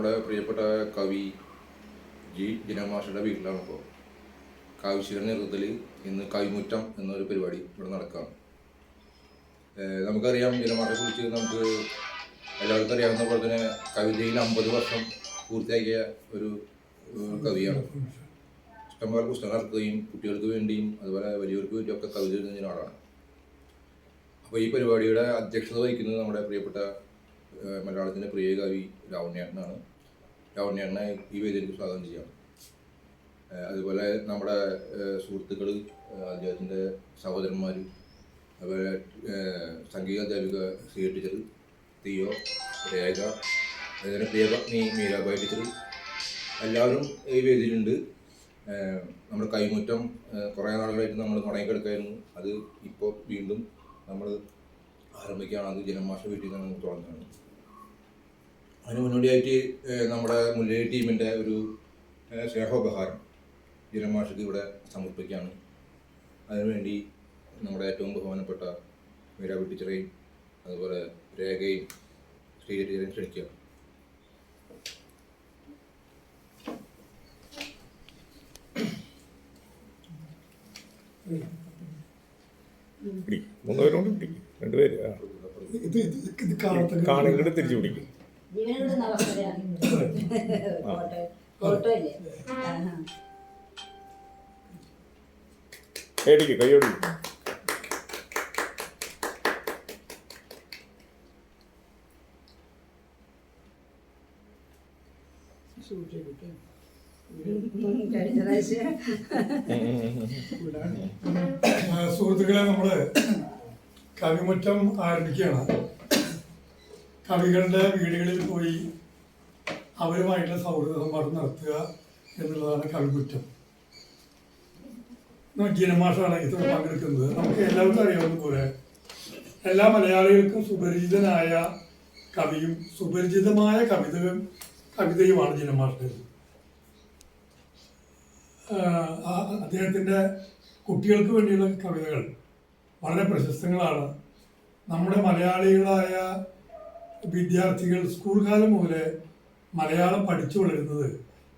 നമ്മുടെ പ്രിയപ്പെട്ട കവി ജി ജിനമാഷയുടെ വീട്ടിലാണ്. ഇപ്പോൾ കാവശ്യയുടെ നേതൃത്വത്തിൽ ഇന്ന് കവിമുറ്റം എന്നൊരു പരിപാടി ഇവിടെ നടക്കാം. നമുക്കറിയാം, ജിനമാഷയെ കുറിച്ച് നമുക്ക് എല്ലാവർക്കും അറിയാവുന്ന പോലെ തന്നെ കവിതയിൽ 50 വർഷം പൂർത്തിയാക്കിയ ഒരു കവിയാണ്. ഇഷ്ടംപോലെ പുസ്തകങ്ങൾ ഇറക്കുകയും കുട്ടികൾക്ക് വേണ്ടിയും അതുപോലെ വലിയവർക്ക് വേണ്ടിയൊക്കെ കവിത എഴുതുന്ന ആളാണ്. അപ്പോൾ ഈ പരിപാടിയുടെ അധ്യക്ഷത വഹിക്കുന്നത് നമ്മുടെ പ്രിയപ്പെട്ട മലയാളത്തിൻ്റെ പ്രിയ കവി ലാവണ്യേട്ടനാണ്. ലാവണ്യേട്ടനെ ഈ വേദിയിലേക്ക് സ്വാഗതം ചെയ്യാം. അതുപോലെ നമ്മുടെ സുഹൃത്തുക്കൾ, അദ്ദേഹത്തിൻ്റെ സഹോദരന്മാർ, അതുപോലെ സംഗീത അധ്യാപിക സി ടീച്ചർ, തിയോ, രേഖ, അതുപോലെ പ്രിയപത്നി മീരാബായി ടീച്ചർ, എല്ലാവരും ഈ വേദിയിലുണ്ട്. നമ്മുടെ കൈമുറ്റം കുറേ നാളുകളായിട്ട് നമ്മൾ തുടങ്ങിക്കിടക്കായിരുന്നു. അത് ഇപ്പോൾ വീണ്ടും നമ്മൾ ആരംഭിക്കുകയാണ്. അത് ജിനമാഷ വീട്ടിൽ നിന്ന് നമുക്ക് തുടങ്ങുകയാണ്. അതിന് മുന്നോടിയായിട്ട് നമ്മുടെ മുല്ലരി ടീമിൻ്റെ ഒരു സ്നേഹോപഹാരം ജിനമാഷയ്ക്ക് ഇവിടെ സമർപ്പിക്കുകയാണ്. അതിനുവേണ്ടി നമ്മുടെ ഏറ്റവും ബഹുമാനപ്പെട്ട മീരാബി ടീച്ചറെയും അതുപോലെ രേഖയും ശ്രീ ടീച്ചറെയും ക്ഷണിക്കുക. മൂന്നുപേരോട് പിടിക്കും, രണ്ടുപേര് കാണിങ്ങോട്ട് തിരിച്ചു പിടിക്കും. കൈയടിക്കും, കൈയടിക്കും. സുഹൃത്തുക്കളെ, നമ്മള് കവിമുറ്റം ആരംഭിക്കുകയാണ്. കവികളുടെ വീടുകളിൽ പോയി അവരുമായിട്ടുള്ള സൗഹൃദ സംവാദം നടത്തുക എന്നുള്ളതാണ് കവിമുറ്റം. ജിനമാഷാണ് ഇതിൽ പങ്കെടുക്കുന്നത്. നമുക്ക് എല്ലാവർക്കും അറിയാവുന്ന പോലെ എല്ലാ മലയാളികൾക്കും സുപരിചിതനായ കവിയും സുപരിചിതമായ കവിതയുമാണ് ജിനമാഷ്. അദ്ദേഹത്തിൻ്റെ കുട്ടികൾക്ക് വേണ്ടിയുള്ള കവിതകൾ വളരെ പ്രശസ്തങ്ങളാണ്. നമ്മുടെ മലയാളികളായ വിദ്യാർത്ഥികൾ സ്കൂൾ കാലം മുതലേ മലയാളം പഠിച്ചു വളരുന്നത്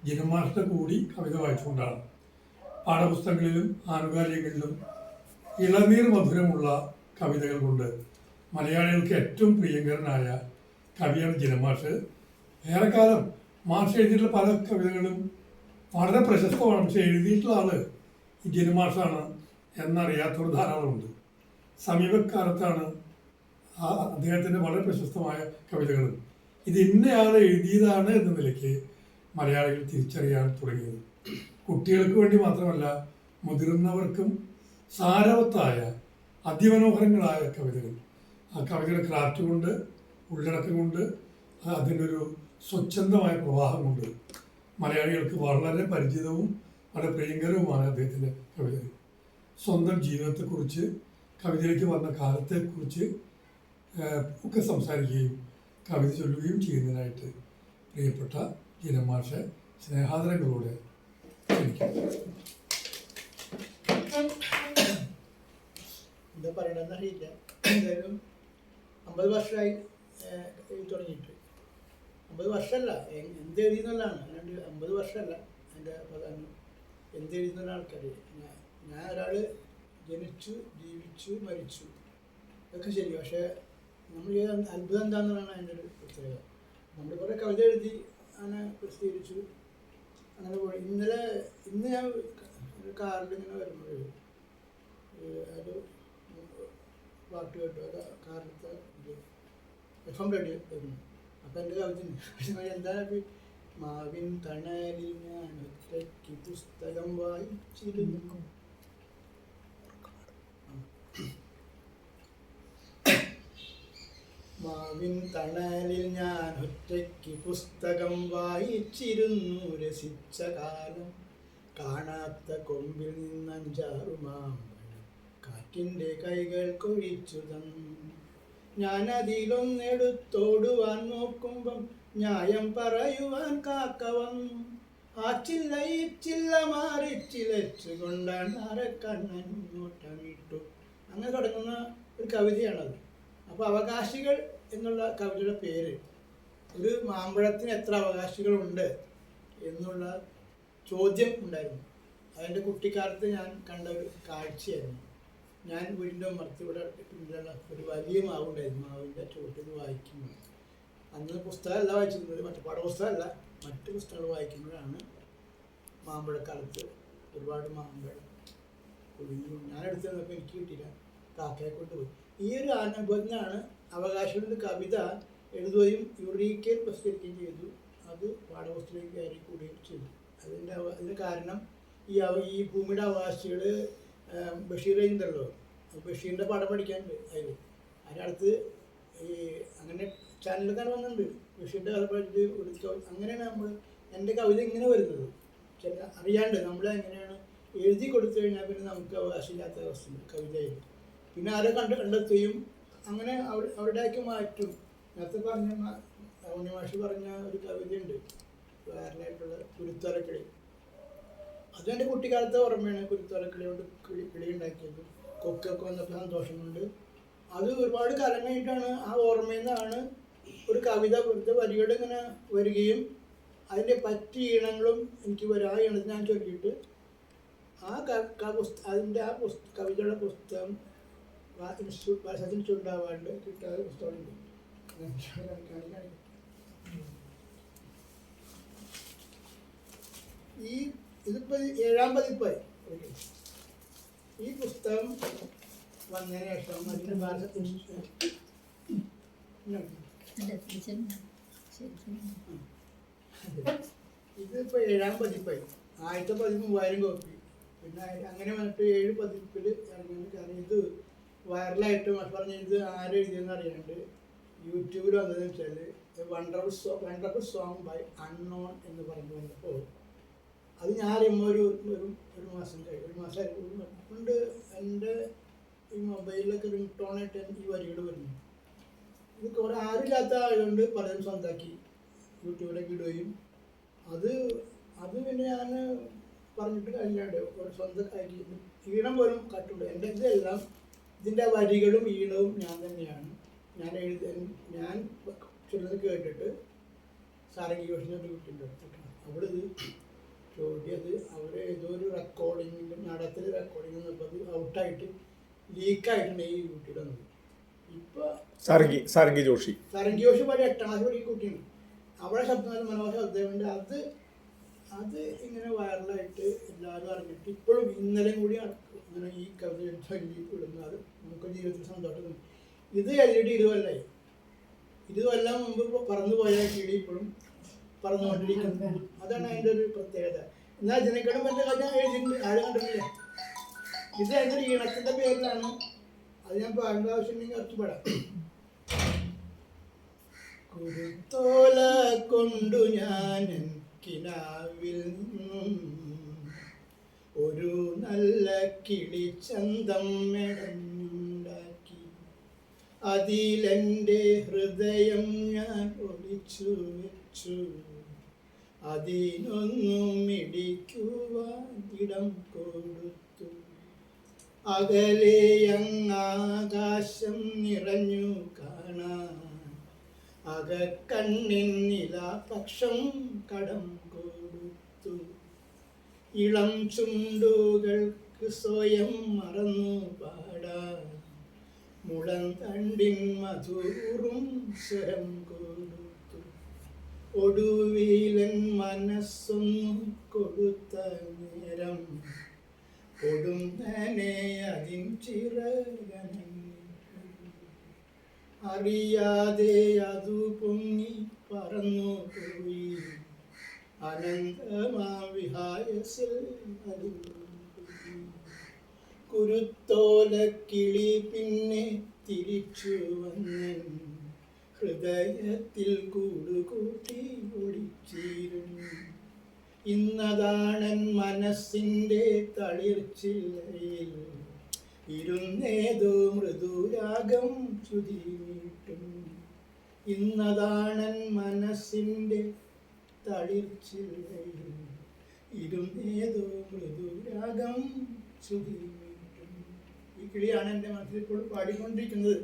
ജിനമാഷിൻ്റെ കൂടി കവിത വായിച്ചുകൊണ്ടാണ്. പാഠപുസ്തകങ്ങളിലും ആനുകാലികങ്ങളിലും ഇളനീർ മധുരമുള്ള കവിതകൾ കൊണ്ട് മലയാളികൾക്ക് ഏറ്റവും പ്രിയങ്കരനായ കവിയാണ് ജിനമാഷ്. ഏറെക്കാലം മാഷ് എഴുതിയിട്ടുള്ള പല കവിതകളും വളരെ പ്രശസ്തമാണ്. പക്ഷെ എഴുതിയിട്ടുള്ള ആള് ഈ ജിനമാഷാണ് എന്നറിയാത്തവർ ധാരാളമുണ്ട്. സമീപകാലത്താണ് അദ്ദേഹത്തിൻ്റെ വളരെ പ്രശസ്തമായ കവിതകൾ ഇത് ഇന്നയാൾ എഴുതിയതാണ് എന്ന നിലയ്ക്ക് മലയാളികൾ തിരിച്ചറിയാൻ തുടങ്ങിയത്. കുട്ടികൾക്ക് വേണ്ടി മാത്രമല്ല, മുതിർന്നവർക്കും സാരവത്തായ അതിമനോഹരങ്ങളായ കവിതകൾ, ആ കവിതയുടെ ക്രാഫ്റ്റ് കൊണ്ട്, ഉള്ളടക്കം കൊണ്ട്, അതിൻ്റെ ഒരു സ്വച്ഛന്തമായ പ്രവാഹം കൊണ്ട് മലയാളികൾക്ക് വളരെ പരിചിതവും വളരെ പ്രിയങ്കരവുമാണ് അദ്ദേഹത്തിൻ്റെ കവിതകൾ. സ്വന്തം ജീവിതത്തെക്കുറിച്ച്, കവിതയിലേക്ക് വന്ന കാലത്തെക്കുറിച്ച് ഒക്കെ സംസാരിക്കുകയും കവിത ചൊല്ലുകയും ചെയ്യുന്നതിനായിട്ട് പ്രിയപ്പെട്ട ജിനമാഷെ സ്നേഹാദരങ്ങളോടെ എന്താ പറയണമെന്ന് അറിയില്ല. എന്തായാലും 50 വർഷമായി തുടങ്ങിയിട്ട്. 50 വർഷമല്ല, എന്ത് എഴുതിയെന്നുള്ളതാണ്. അല്ലാണ്ട് 50 വർഷമല്ല എൻ്റെ പ്രധാനം. എന്ത് എഴുതുന്ന ആൾക്കാർ, ഞാൻ ഒരാൾ ജനിച്ചു, ജീവിച്ചു, മരിച്ചു, ഇതൊക്കെ ശരി. പക്ഷേ നമ്മൾ അത്ഭുതം എന്താണെന്നാണ് അതിൻ്റെ ഒരു പ്രത്യേകത. നമ്മൾ കുറേ കവിത എഴുതി അങ്ങനെ പ്രസിദ്ധീകരിച്ചു, അങ്ങനെ പോയി. ഇന്ന് ഞാൻ ഒരു കാറിൽ ഇങ്ങനെ വരുമ്പോൾ ഒരു പാട്ട് കേട്ടു. അത് കാറിലത്തെ FM റേഡിയോ വരുന്നു. അപ്പം എൻ്റെ കവിത എന്താണ്, മാവിൻ തണലിൽ ഞാൻ ഒറ്റയ്ക്ക് പുസ്തകം വായിച്ചിരുന്നു. മാവിൻ തണലിൽ ഞാൻ ഒറ്റയ്ക്ക് പുസ്തകം വായിച്ചിരുന്നു, രസിച്ച കാലം കാണാത്ത കൊമ്പിൽ നിന്നഞ്ചാറു മാമ്പഴം കാറ്റിൻ്റെ കൈകൾ കൊഴിച്ചു തന്നു. ഞാനതിലൊന്നെടുത്തോടുവാൻ നോക്കുമ്പം ന്യായം പറയുവാൻ കാക്ക വന്നു. ആ ചില്ല ഈ ചില്ല മാറിച്ചിലച്ചുകൊണ്ടാണ് അരക്കണ്ണൻ മുന്നോട്ടമിട്ടു. അങ്ങനെ തുടങ്ങുന്ന ഒരു കവിതയാണത്. അപ്പോൾ അവകാശികൾ എന്നുള്ള കവിതയുടെ പേര് ഒരു മാമ്പഴത്തിന് എത്ര അവകാശികളുണ്ട് എന്നുള്ള ചോദ്യം ഉണ്ടായിരുന്നു. അതെൻ്റെ കുട്ടിക്കാലത്ത് ഞാൻ കണ്ട ഒരു കാഴ്ചയായിരുന്നു. ഞാൻ വീടിൻ്റെ മരത്തിവിടെ പിന്നിലുള്ള ഒരു വലിയ മാവുണ്ടായിരുന്നു. മാവിൻ്റെ ചുവട്ടിൽ വായിക്കുമ്പോൾ അന്ന് പുസ്തകമല്ല വായിച്ചിരുന്നത്, മറ്റു പാഠപുസ്തകമല്ല, മറ്റ് പുസ്തകങ്ങൾ വായിക്കുമ്പോഴാണ് മാമ്പഴക്കാലത്ത് ഒരുപാട് മാമ്പഴം കുഴിഞ്ഞു. ഞാൻ എടുത്തു നിന്നപ്പോൾ എനിക്ക് കിട്ടിയില്ല, കാക്കയെ കൊണ്ടുപോയി. ഈ ഒരു അനുഭവത്തിനാണ് അവകാശങ്ങളുടെ കവിത എഴുതുകയും യൂറീക്കയിൽ പ്രസിദ്ധീകരിക്കുകയും ചെയ്തു. അത് പാഠപുസ്തകത്തിലേക്ക് കയറി കൂടുകയും ചെയ്തു. അതിൻ്റെ കാരണം ഈ ഭൂമിയുടെ അവകാശികൾ ബഷീർ എഴുതുന്നല്ലോ, ബഷീറിൻ്റെ പാഠം പഠിക്കാനുണ്ട്. അതിനടുത്ത് ഈ അങ്ങനെ ചാനലൊക്കെ വന്നിട്ടുണ്ട്. ബഷീറിൻ്റെ കഥ പഠിച്ചിട്ട് ഒരു അങ്ങനെയാണ് എൻ്റെ കവിത ഇങ്ങനെ വരുന്നത്. ചില അറിയാണ്ട് നമ്മളെങ്ങനെയാണ് എഴുതി കൊടുത്തു കഴിഞ്ഞാൽ പിന്നെ നമുക്ക് അവകാശമില്ലാത്ത അവസ്ഥയുണ്ട് കവിതയിൽ. പിന്നെ ആരെ കണ്ടെത്തുകയും അങ്ങനെ അവിടേക്ക് മാറ്റും. നേരത്തെ പറഞ്ഞ ഉണ്ണിമാഷ് പറഞ്ഞ ഒരു കവിതയുണ്ട് വൈറലായിട്ടുള്ള കുരുത്തോലക്കിളി. അതെൻ്റെ കുട്ടിക്കാലത്തെ ഓർമ്മയാണ്. കുരുത്തോലക്കിളി കൊണ്ട് കിളി ഉണ്ടാക്കിയത്, കൊക്കൊക്കെ വന്നപ്പോൾ സന്തോഷം കൊണ്ട്. അത് ഒരുപാട് കാലം കഴിഞ്ഞിട്ടാണ് ആ ഓർമ്മയിൽ നിന്നാണ് ഒരു കവിത വെറുതെ വരികൾ ഇങ്ങനെ വരികയും അതിൻ്റെ പറ്റി ഈണങ്ങളും എനിക്ക് വരും. ആ ഈണത്തിൽ ഞാൻ ചൊല്ലിയിട്ട് അതിൻ്റെ ആ കവിതയുടെ പുസ്തകം ഇൻസ്റ്റിറ്റ്യൂട്ട് ഉണ്ടാവാണ്ട് കിട്ടാതെ പുസ്തകമുണ്ട്. ഇതിപ്പോൾ 7ാം പതിപ്പായി. ഈ പുസ്തകം വന്നതിന് ശേഷം അതിൻ്റെ ഇതിപ്പോൾ 7ാം പതിപ്പായി. ആദ്യത്തെ പതിപ്പ് 3000 കോപ്പി. പിന്നെ അങ്ങനെ വന്നിട്ട് 7 പതിപ്പിൽ ഇറങ്ങുന്ന കാരണം ഇത് വൈറലായിട്ട് പറഞ്ഞ ഇത് ആരെഴുതിയെന്ന് അറിയാണ്ട് യൂട്യൂബിൽ വന്നതെന്ന് വെച്ചാൽ വണ്ടർഫുൾ സോങ് ബൈ അൺനോൺ എന്ന് പറഞ്ഞു വന്നപ്പോൾ അത് ഞാൻ അറിയുമ്പോൾ ഒരു മാസം കൊണ്ട് എൻ്റെ ഈ മൊബൈലിലൊക്കെ റിംഗ് ടോണായിട്ട് ഈ വരികൾ വരുന്നു. ഇത് കുറേ ആരുമില്ലാത്ത ആയതുകൊണ്ട് പലരും സ്വന്തമാക്കി യൂട്യൂബിലേക്ക് ഇടുകയും അത് പിന്നെ ഞാൻ പറഞ്ഞിട്ട് കഴിഞ്ഞാണ്ട് ഒരു സ്വന്തമാക്കി ഈണം പോലും കട്ടുണ്ട്. എൻ്റെ ഇതെല്ലാം ഇതിൻ്റെ വരികളും ഈണവും ഞാൻ തന്നെയാണ്. ഞാൻ ചൊല്ലുന്നത് കേട്ടിട്ട് സാരംഗി ഘോഷിനൊരു കുട്ടിയുണ്ട്, അവളിത് ചോദിയത് അവർ ഏതോ ഒരു റെക്കോർഡിങ്ങിൻ്റെ നാടകത്തിൽ റെക്കോർഡിങ് വന്നപ്പോൾ അത് ഔട്ടായിട്ട് ലീക്കായിട്ടുണ്ട് ഈ കുട്ടിയുടെ വന്നത്. ഇപ്പോൾ സാരംഗി ജോഷി പോലെ 8ാം ക്ലാസ് പഠിക്കുന്ന കുട്ടിയാണ്. അവളെ ശബ്ദം മനോഹര ശബ്ദമുണ്ട്. അത് ഇങ്ങനെ വൈറലായിട്ട് എല്ലാവരും അറിഞ്ഞിട്ട് ഇപ്പോഴും ഇന്നലെയും കൂടി അങ്ങനെ ഈ കവിത ചൊല്ലി വിടുന്നത് നമുക്ക് ജീവിതത്തിൽ സന്തോഷം. ഇത് കഴിഞ്ഞിട്ട് 20 കൊല്ലമായി. 20 കൊല്ലം മുമ്പ് പറന്നു പോയ കിളി ഇപ്പോഴും പറന്നുകൊണ്ടിരിക്കുന്നു. അതാണ് അതിൻ്റെ ഒരു പ്രത്യേകത. എന്നാൽ ഇതിനെക്കാളും എൻ്റെ കഥ എഴുതിയിട്ടുണ്ട്, ആരും കണ്ടിട്ടില്ല. ഇത് എൻ്റെ ഒരു ഈണത്തിൻ്റെ പേരിലാണ്. അത് ഞാൻ പാടേണ്ട ആവശ്യമുണ്ടെങ്കിൽ കുറച്ച് പാടാം. കുരുത്തോല കൊണ്ടു ഞാൻ കിനാവിൽ നിന്നും ഒരു നല്ല കിളിച്ചന്തം മെടഞ്ഞുണ്ടാക്കി, അതിലെൻ്റെ ഹൃദയം ഞാൻ ഒളിച്ചു വെച്ചു, അതിനൊന്നും ഇടിക്കുവാൻ ഇടം കൊടുത്തു. അകലെ അങ്ങാകാശം നിറഞ്ഞു കാണാൻ, അകക്കണ്ണിൻ നിലാപക്ഷം കടം കൊടുത്തു. ഇളം ചുണ്ടുകൾക്ക് സ്വയം മറന്നു പാടാൻ, മുളം തണ്ടിൻ മധുറും സ്വരം കൊടുത്തു. ഒടുവിലൻ മനസ്സൊന്നു കൊടുത്ത നേരം കൊടുങ്ങനെ അതിൻ ചിറകനങ്ങി. അറിയാതെ അതു പൊങ്ങി പറന്നു പോയി, അനന്തമാം വിഹായസിൽ അലിഞ്ഞുപോയി. കുരുത്തോലക്കിളി പിന്നെ തിരിച്ചു വന്നൻ, ഹൃദയത്തിൽ കൂടുകൂട്ടി ഒളിച്ചിരുന്നു. ഇന്നതാണൻ മനസ്സിൻ്റെ തളിർച്ചില്ലയിൽ ഇരുന്നേതോ മൃദുരാഗം ശ്രുതി നീട്ടും. ഇന്നതാണൻ മനസ്സിൻ്റെ തളിർച്ചില്ലയിൽ ഇരുന്നേതോ മൃദുരാഗം ശ്രുതി നീട്ടും. ഈ കിളിയാണ് എൻ്റെ മനസ്സിൽ ഇപ്പോൾ പാടിക്കൊണ്ടിരിക്കുന്നത്.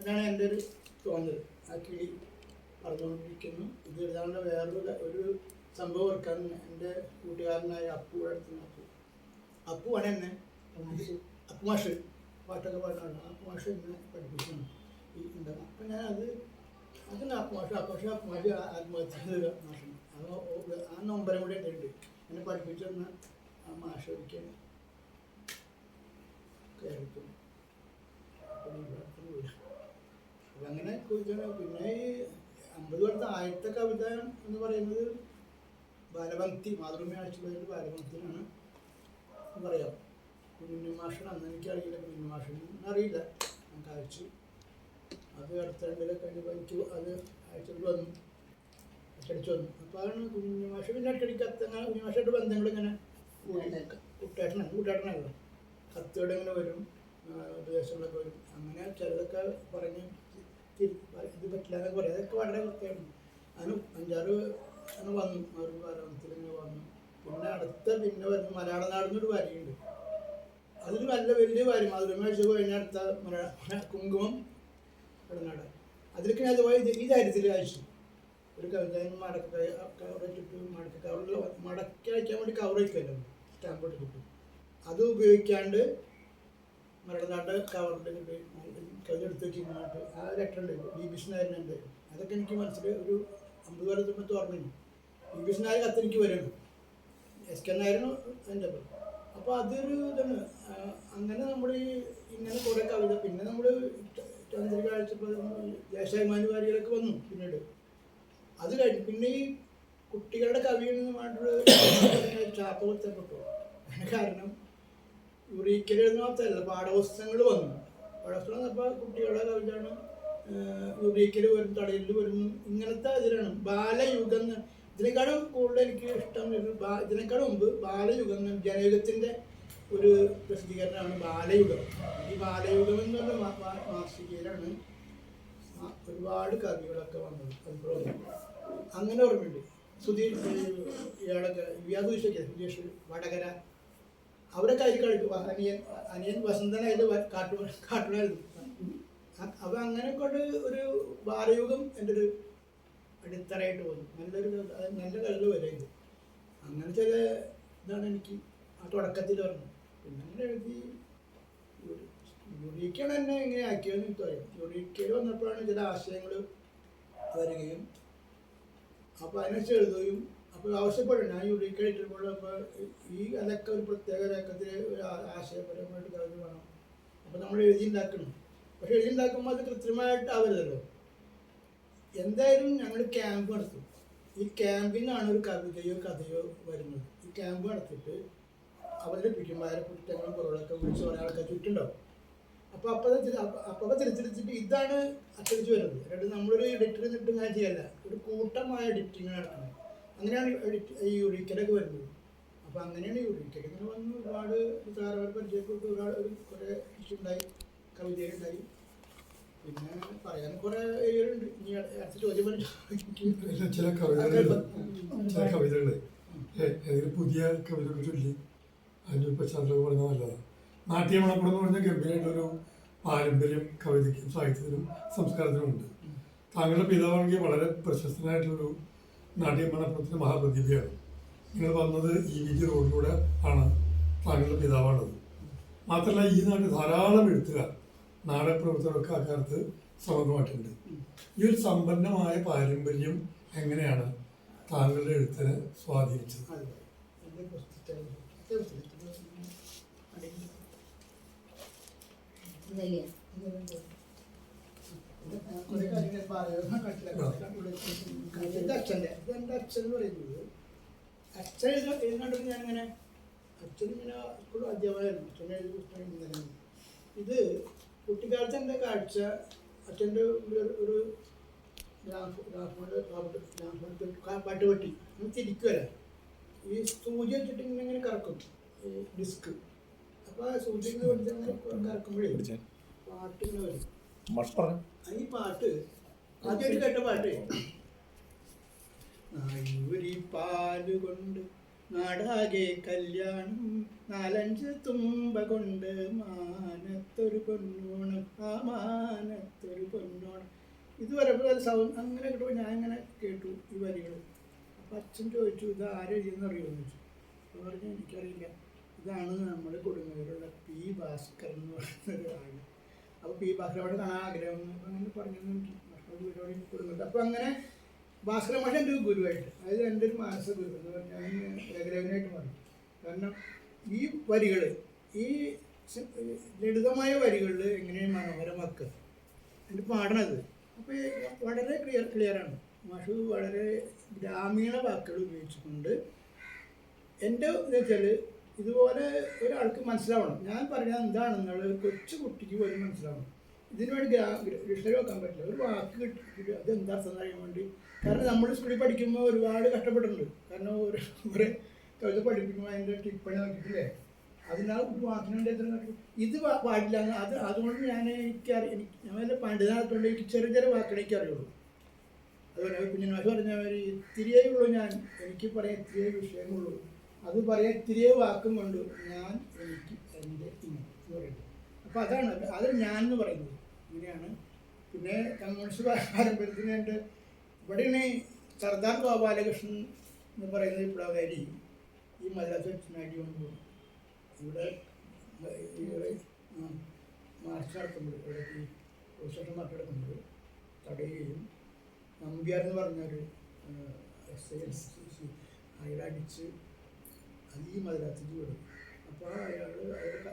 അതാണ് എൻ്റെ ഒരു തോന്നൽ. ആ കിളി പറഞ്ഞുകൊണ്ടിരിക്കുന്നു. ഇത് എഴുതാനുള്ള ഒരു സംഭവം ഓർക്കാൻ എൻ്റെ കൂട്ടുകാരനായ അപ്പുവിടെ അടുത്ത് അപ്പുവാണ് എന്നെ അപ്പു മാഷ് പാട്ടൊക്കെ പാടാണ്. അപ്പു മാഷ് എന്നെ പഠിപ്പിക്കുന്നു ഈ ഉണ്ടാകും. അപ്പം ഞാൻ അതിന് അപ്പു മാഷ് ആത്മഹത്യ ചെയ്ത മാഷാണ്. ആ നൊമ്പരം കൂടെ ഉണ്ട് എന്നെ പഠിപ്പിച്ചെന്ന് ആ മാഷ് ഒരിക്കൽ കേരളത്തിൽ അപ്പം അങ്ങനെ പിന്നെ ഈ 50 വർഷത്തെ ആദ്യത്തെ കവിത എന്ന് പറയുന്നത് ബാലഭക്തി, മാതൃഭൂമി ആഴ്ചയുടെ ബാലഭക്തിയാണ് പറയാം. കുഞ്ഞുമാഷൻ അന്ന് എനിക്കറിയില്ല, കുഞ്ഞുമാഷനും അറിയില്ല. ഞാൻ കഴിച്ചു അത് അടുത്തിടയിലൊക്കെ കഴിഞ്ഞപ്പോൾ എനിക്ക് അത് അയച്ചിട്ട് വന്നു, അച്ചടിച്ച് വന്നു. അപ്പോൾ അതാണ് കുഞ്ഞുമാഷ. പിന്നെ അടിക്കടിക്ക് അങ്ങനെ കുഞ്ഞുമാഷായിട്ട് ബന്ധങ്ങളിങ്ങനെ കൂട്ടാട്ടനല്ലോ കത്തുകൾ ഇങ്ങനെ വരും, ഉപദേശങ്ങളൊക്കെ വരും. അങ്ങനെ ചിലതൊക്കെ പറഞ്ഞ് ഇത് പറ്റില്ല എന്നൊക്കെ പറയും. അതൊക്കെ വളരെ വൃത്തിയാണ്. അതിന് 5-6 അങ്ങനെ വന്നു, ഒരു കാരണത്തിൽ ഇങ്ങനെ വന്നു. പിന്നെ വരുന്ന മലയാള നാടിനൊരു വരിയുണ്ട്. അതൊരു നല്ല വലിയ വരി. മാതൃഭൂമി ആഴ്ച കഴിഞ്ഞ അടുത്ത കുങ്കുമം ഇടനാട്. അതിലേക്ക് ഞാൻ അതുപോലെ ഈ ധൈര്യത്തിൽ അയച്ചു ഒരു കവിത. കവറിട്ടിട്ട് മടക്കി അയക്കാൻ വേണ്ടി കവർ വയ്ക്കുമല്ലോ, സ്റ്റാമ്പ് എടുത്തിട്ട് അത് ഉപയോഗിക്കാണ്ട് മലയാളനാട് കവറിൻ്റെ കിട്ടി കവിത എടുത്ത് വെച്ചിട്ട് ആ ലെറ്റർ ഉണ്ട് BBC നായരനുണ്ട്. അതൊക്കെ എനിക്ക് മനസ്സിൽ ഒരു 50 കൊല്ലത്തുമ്പത്ത് ഓർമ്മയുണ്ട്. BBC നായർ കത്തെനിക്ക് വരുന്നു, SK നായരും എൻ്റെ അപ്പം. അപ്പോൾ അതൊരു ഇതാണ്. അങ്ങനെ നമ്മൾ ഇങ്ങനെ കുറേ കവിത പിന്നെ നമ്മൾ ചന്ദ്രിക കാഴ്ചപ്പോൾ ദേശാഭിമാനി വാരികളൊക്കെ വന്നു പിന്നീട്. അത് കഴിഞ്ഞു പിന്നെ ഈ കുട്ടികളുടെ കവിയെന്ന് വേണ്ടൊരു ചാപ്പ കൊടുത്തപ്പെട്ടു. അതിന് കാരണം യുറീക്കലെന്ന് മാത്രമല്ല, പാഠപുസ്തകങ്ങൾ വന്നു. പാഠപുസ്തകം വന്നപ്പോൾ കുട്ടികളുടെ കവിതയാണ്. യുറീക്കൽ വരും, തടയിൽ വരുന്നു, ഇങ്ങനത്തെ ഇതിലാണ് ബാലയുഗം. ഇതിനേക്കാളും കൂടുതൽ എനിക്ക് ഇഷ്ടം ഇതിനേക്കാളും മുമ്പ് ബാലയുഗം, ജനയുഗത്തിൻ്റെ ഒരു പ്രസിദ്ധീകരണമാണ് ബാലയുഗം. ഈ ബാലയുഗം എന്ന് പറഞ്ഞ മാസികയിലാണ് ഒരുപാട് കവികളൊക്കെ വന്നത്. അതുപോലെ അങ്ങനെ ഓർമ്മയുണ്ട്. ഇയാളൊക്കെ സുധീഷ് വടകര അവരൊക്കെ അതിൽ കളിക്കും. അനിയൻ വസന്തനായത് കാട്ടുമായിരുന്നു. അപ്പം അങ്ങനെ കൊണ്ട് ഒരു ബാലയുഗം എൻ്റെ ഒരു അടിത്തറയായിട്ട് തോന്നി. നല്ല കല്ല് വരെയുണ്ട്. അങ്ങനെ ചില ഇതാണ് എനിക്ക് ആ തുടക്കത്തിൽ പറഞ്ഞത്. പിന്നെ അങ്ങനെ എഴുതി യുറീക്കാണ് എന്നെ ഇങ്ങനെ ആക്കിയതെന്ന് എനിക്ക് പറയാം. യുറീക്കയിൽ വന്നപ്പോഴാണ് ചില ആശയങ്ങൾ വരികയും അപ്പോൾ അതിനനുസരിച്ച് എഴുതുകയും അപ്പോൾ ആവശ്യപ്പെടും. ഞാൻ യുറീക്ക ഇട്ടപ്പോൾ അപ്പോൾ അതൊക്കെ ഒരു പ്രത്യേക രേഖത്തിൽ ഒരു ആശയപരമായിട്ട് കവിത വേണം. അപ്പോൾ നമ്മൾ എഴുതിയുണ്ടാക്കണം. പക്ഷെ എഴുതിയുണ്ടാക്കുമ്പോൾ അത് കൃത്യമായിട്ട് ആവരുതല്ലോ. എന്തായാലും ഞങ്ങൾ ക്യാമ്പ് നടത്തും. ഈ ക്യാമ്പിൽ നിന്നാണ് ഒരു കവിതയോ കഥയോ വരുന്നത്. ഈ ക്യാമ്പ് നടത്തിയിട്ട് അവതരിപ്പിക്കും. കുറ്റങ്ങളും കുറവുകളൊക്കെ വിളിച്ച് ഒരാളൊക്കെ ചുറ്റുണ്ടാവും. അപ്പോൾ തിരിച്ചടിച്ചിട്ട് ഇതാണ് അച്ചടിച്ച് വരുന്നത്. അതായത് നമ്മളൊരു എഡിറ്റർ നിന്നിട്ട് ഇങ്ങനെ ചെയ്യല്ല, ഒരു കൂട്ടമായ എഡിറ്റിങ് നടക്കുന്നത്. അങ്ങനെയാണ് ഈ യുറീക്കലൊക്കെ വരുന്നത്. അപ്പോൾ അങ്ങനെയാണ് യുറീക്കൽ ഇങ്ങനെ വന്ന് ഒരുപാട് സാറവർ പരിചയപ്പെട്ട് കുറേ ഇഷ്യുണ്ടായി, കവിതകളുണ്ടായി. പിന്നെ പറയാൻ കുറേ ഏരിയകളുണ്ട്. ഇനി അടുത്ത ചോദ്യം ചില കവിതകൾ ഏതെങ്കിലും പുതിയ കവിതകൾ ചൊല്ലി അതിൻ്റെ പശ്ചാത്തലം പറഞ്ഞാൽ നല്ലതാണ്. നാട്യമണപ്പുറം എന്ന് പറഞ്ഞാൽ ഗംഭീരമായിട്ടൊരു പാരമ്പര്യം കവിതയ്ക്കും സാഹിത്യത്തിനും സംസ്കാരത്തിനും ഉണ്ട്. താങ്കളുടെ പിതാവാണെങ്കിൽ വളരെ പ്രശസ്തനായിട്ടുള്ളൊരു നാട്യമണപ്പുറത്തിൻ്റെ മഹാപ്രതിഭയാണ്. നിങ്ങൾ വന്നത് EVG റോഡിലൂടെ ആണ്. താങ്കളുടെ പിതാവാണത്. മാത്രമല്ല ഈ നാട്ടിൽ ധാരാളം എഴുത്തുകാർ നാടകപ്രവർത്തകരൊക്കെ അക്കാലത്ത് സമഗ്രമായിട്ടുണ്ട്. ഈ ഒരു സമ്പന്നമായ പാരമ്പര്യം എങ്ങനെയാണ് താങ്കളുടെ എഴുത്തിനെ സ്വാധീനിച്ചത്? അച്ഛൻ പറയുന്നത് അച്ഛൻ എഴുതാണ്ട് ഞാനിങ്ങനെ അച്ഛനിങ്ങനെ സ്കൂൾ അധ്യാപകമായിരുന്നു. അച്ഛൻ എഴുതി പുസ്തകം. ഇത് കുട്ടിക്കാലത്ത് എൻ്റെ കാഴ്ച അച്ഛൻ്റെ ഒരു പാട്ടുപെട്ടി തിരിക്കുവല്ല, ഈ സൂചി വെച്ചിട്ട് ഇങ്ങനെ കറക്കും ഡിസ്ക്. അപ്പോൾ ആ സൂചി ഇങ്ങനെ കറക്കുമ്പോഴേ പാട്ടിങ്ങനെ വരും. ഈ പാട്ട് ആദ്യമായിട്ട് കേട്ട പാട്ട് പാലുകൊണ്ട് നാടാകെ കല്യാണം 4-5 തുമ്പ കൊണ്ട് മാനത്തൊരു പൊന്നോണം, ആ മാനത്തൊരു പൊന്നോണം. ഇത് വരപ്പോൾ അത് സൗണ്ട് അങ്ങനെ കിട്ടുമ്പോൾ ഞാൻ ഇങ്ങനെ കേട്ടു ഈ വരികൾ. അപ്പം അച്ഛൻ ചോദിച്ചു ഇത് ആരെഴുതിയെന്ന് അറിയുമെന്ന് ചോദിച്ചു. അപ്പോൾ പറഞ്ഞു എനിക്കറിയില്ല, ഇതാണ് നമ്മുടെ കൊടുങ്ങല്ലൂരുള്ള പി ഭാസ്കരൻ എന്ന് പറയുന്ന ഒരാൾ. അപ്പോൾ പി ഭാസ്കരൻ അവിടെ കാണാൻ ആഗ്രഹം അങ്ങനെ പറഞ്ഞു വീടോടെ കൊടുങ്ങല്ലൂർ. അപ്പോൾ അങ്ങനെ ഭാസ്കരൻ മാഷ എൻ്റെ ഒരു ഗുരുവായിട്ട്, അതായത് എൻ്റെ ഒരു മാനസ ഗുരു എന്ന് പറഞ്ഞാൽ ഞാൻ ഏകലവനായിട്ട് മാറി. കാരണം ഈ വരികൾ, ഈ ലളിതമായ വരികളിൽ എങ്ങനെയാണ് മനോഹരമാക്കുക എൻ്റെ പാടണത്. അപ്പോൾ വളരെ ക്ലിയറാണ്. മാഷ് വളരെ ഗ്രാമീണ വാക്കുകൾ ഉപയോഗിച്ചുകൊണ്ട് എൻ്റെ എന്ന് വെച്ചാൽ ഇതുപോലെ ഒരാൾക്ക് മനസ്സിലാവണം. ഞാൻ പറഞ്ഞത് എന്താണെന്നുള്ളത് കൊച്ചു കുട്ടിക്ക് പോലും മനസ്സിലാവണം. ഇതിനു വേണ്ടി ഡിക്ഷണറി വെക്കാൻ പറ്റില്ല. ഒരു വാക്ക് കിട്ടി അതെന്താ അർത്ഥം അറിയാൻ വേണ്ടി. കാരണം നമ്മൾ സ്കൂളിൽ പഠിക്കുമ്പോൾ ഒരുപാട് കഷ്ടപ്പെട്ടിട്ടുണ്ട്. കാരണം ഒരു കവിത പഠിപ്പിക്കുമ്പോൾ അതിൻ്റെ ടിപ്പണി നോക്കിയിട്ടില്ലേ, അതിനാൽ ഒരു വാക്കിനുണ്ട് എത്ര ഇത് പാടില്ല എന്ന്. അതുകൊണ്ട് എനിക്ക് വല്ല പണ്ഡിതനാകത്തോണ്ട് എനിക്ക് ചെറിയ ചെറിയ വാക്കുകൾ എനിക്ക് അറിയുള്ളൂ. അതുപോലെ കുഞ്ഞുനാശ് പറഞ്ഞ ഒരു ഇത്തിരിയേ ഉള്ളൂ ഞാൻ, എനിക്ക് പറയാൻ ഇത്തിരിയേ വിഷയങ്ങളുള്ളൂ, അത് പറയാൻ ഇത്തിരിയേ വാക്കും കൊണ്ടു ഞാൻ എനിക്ക് എൻ്റെ ഇങ്ങനെ എന്ന് പറയുന്നത്. അപ്പോൾ അത് ഞാൻ എന്ന് പറയുന്നത് ഇങ്ങനെയാണ്. പിന്നെ കമ്മ്യൂണിസ്റ്റ് പാരമ്പര്യത്തിന് എൻ്റെ ഇവിടെയാണ് സർദാർ ഗോപാലകൃഷ്ണൻ എന്ന് പറയുന്ന വിപ്ലവകാരി ഈ മദ്രാസ് വെച്ചിനായിട്ട് കൊണ്ടുപോകും. ഇവിടെ മാർച്ച് നടത്തുമ്പോൾ ഇവിടെ ഈ പൊതുശേഷം നടത്തുമ്പോൾ തടയുകയും നമ്പ്യാർ എന്ന് പറഞ്ഞൊരു അയാളടിച്ച് അത് ഈ മദ്രാസിലേക്ക് വിടും. അപ്പോൾ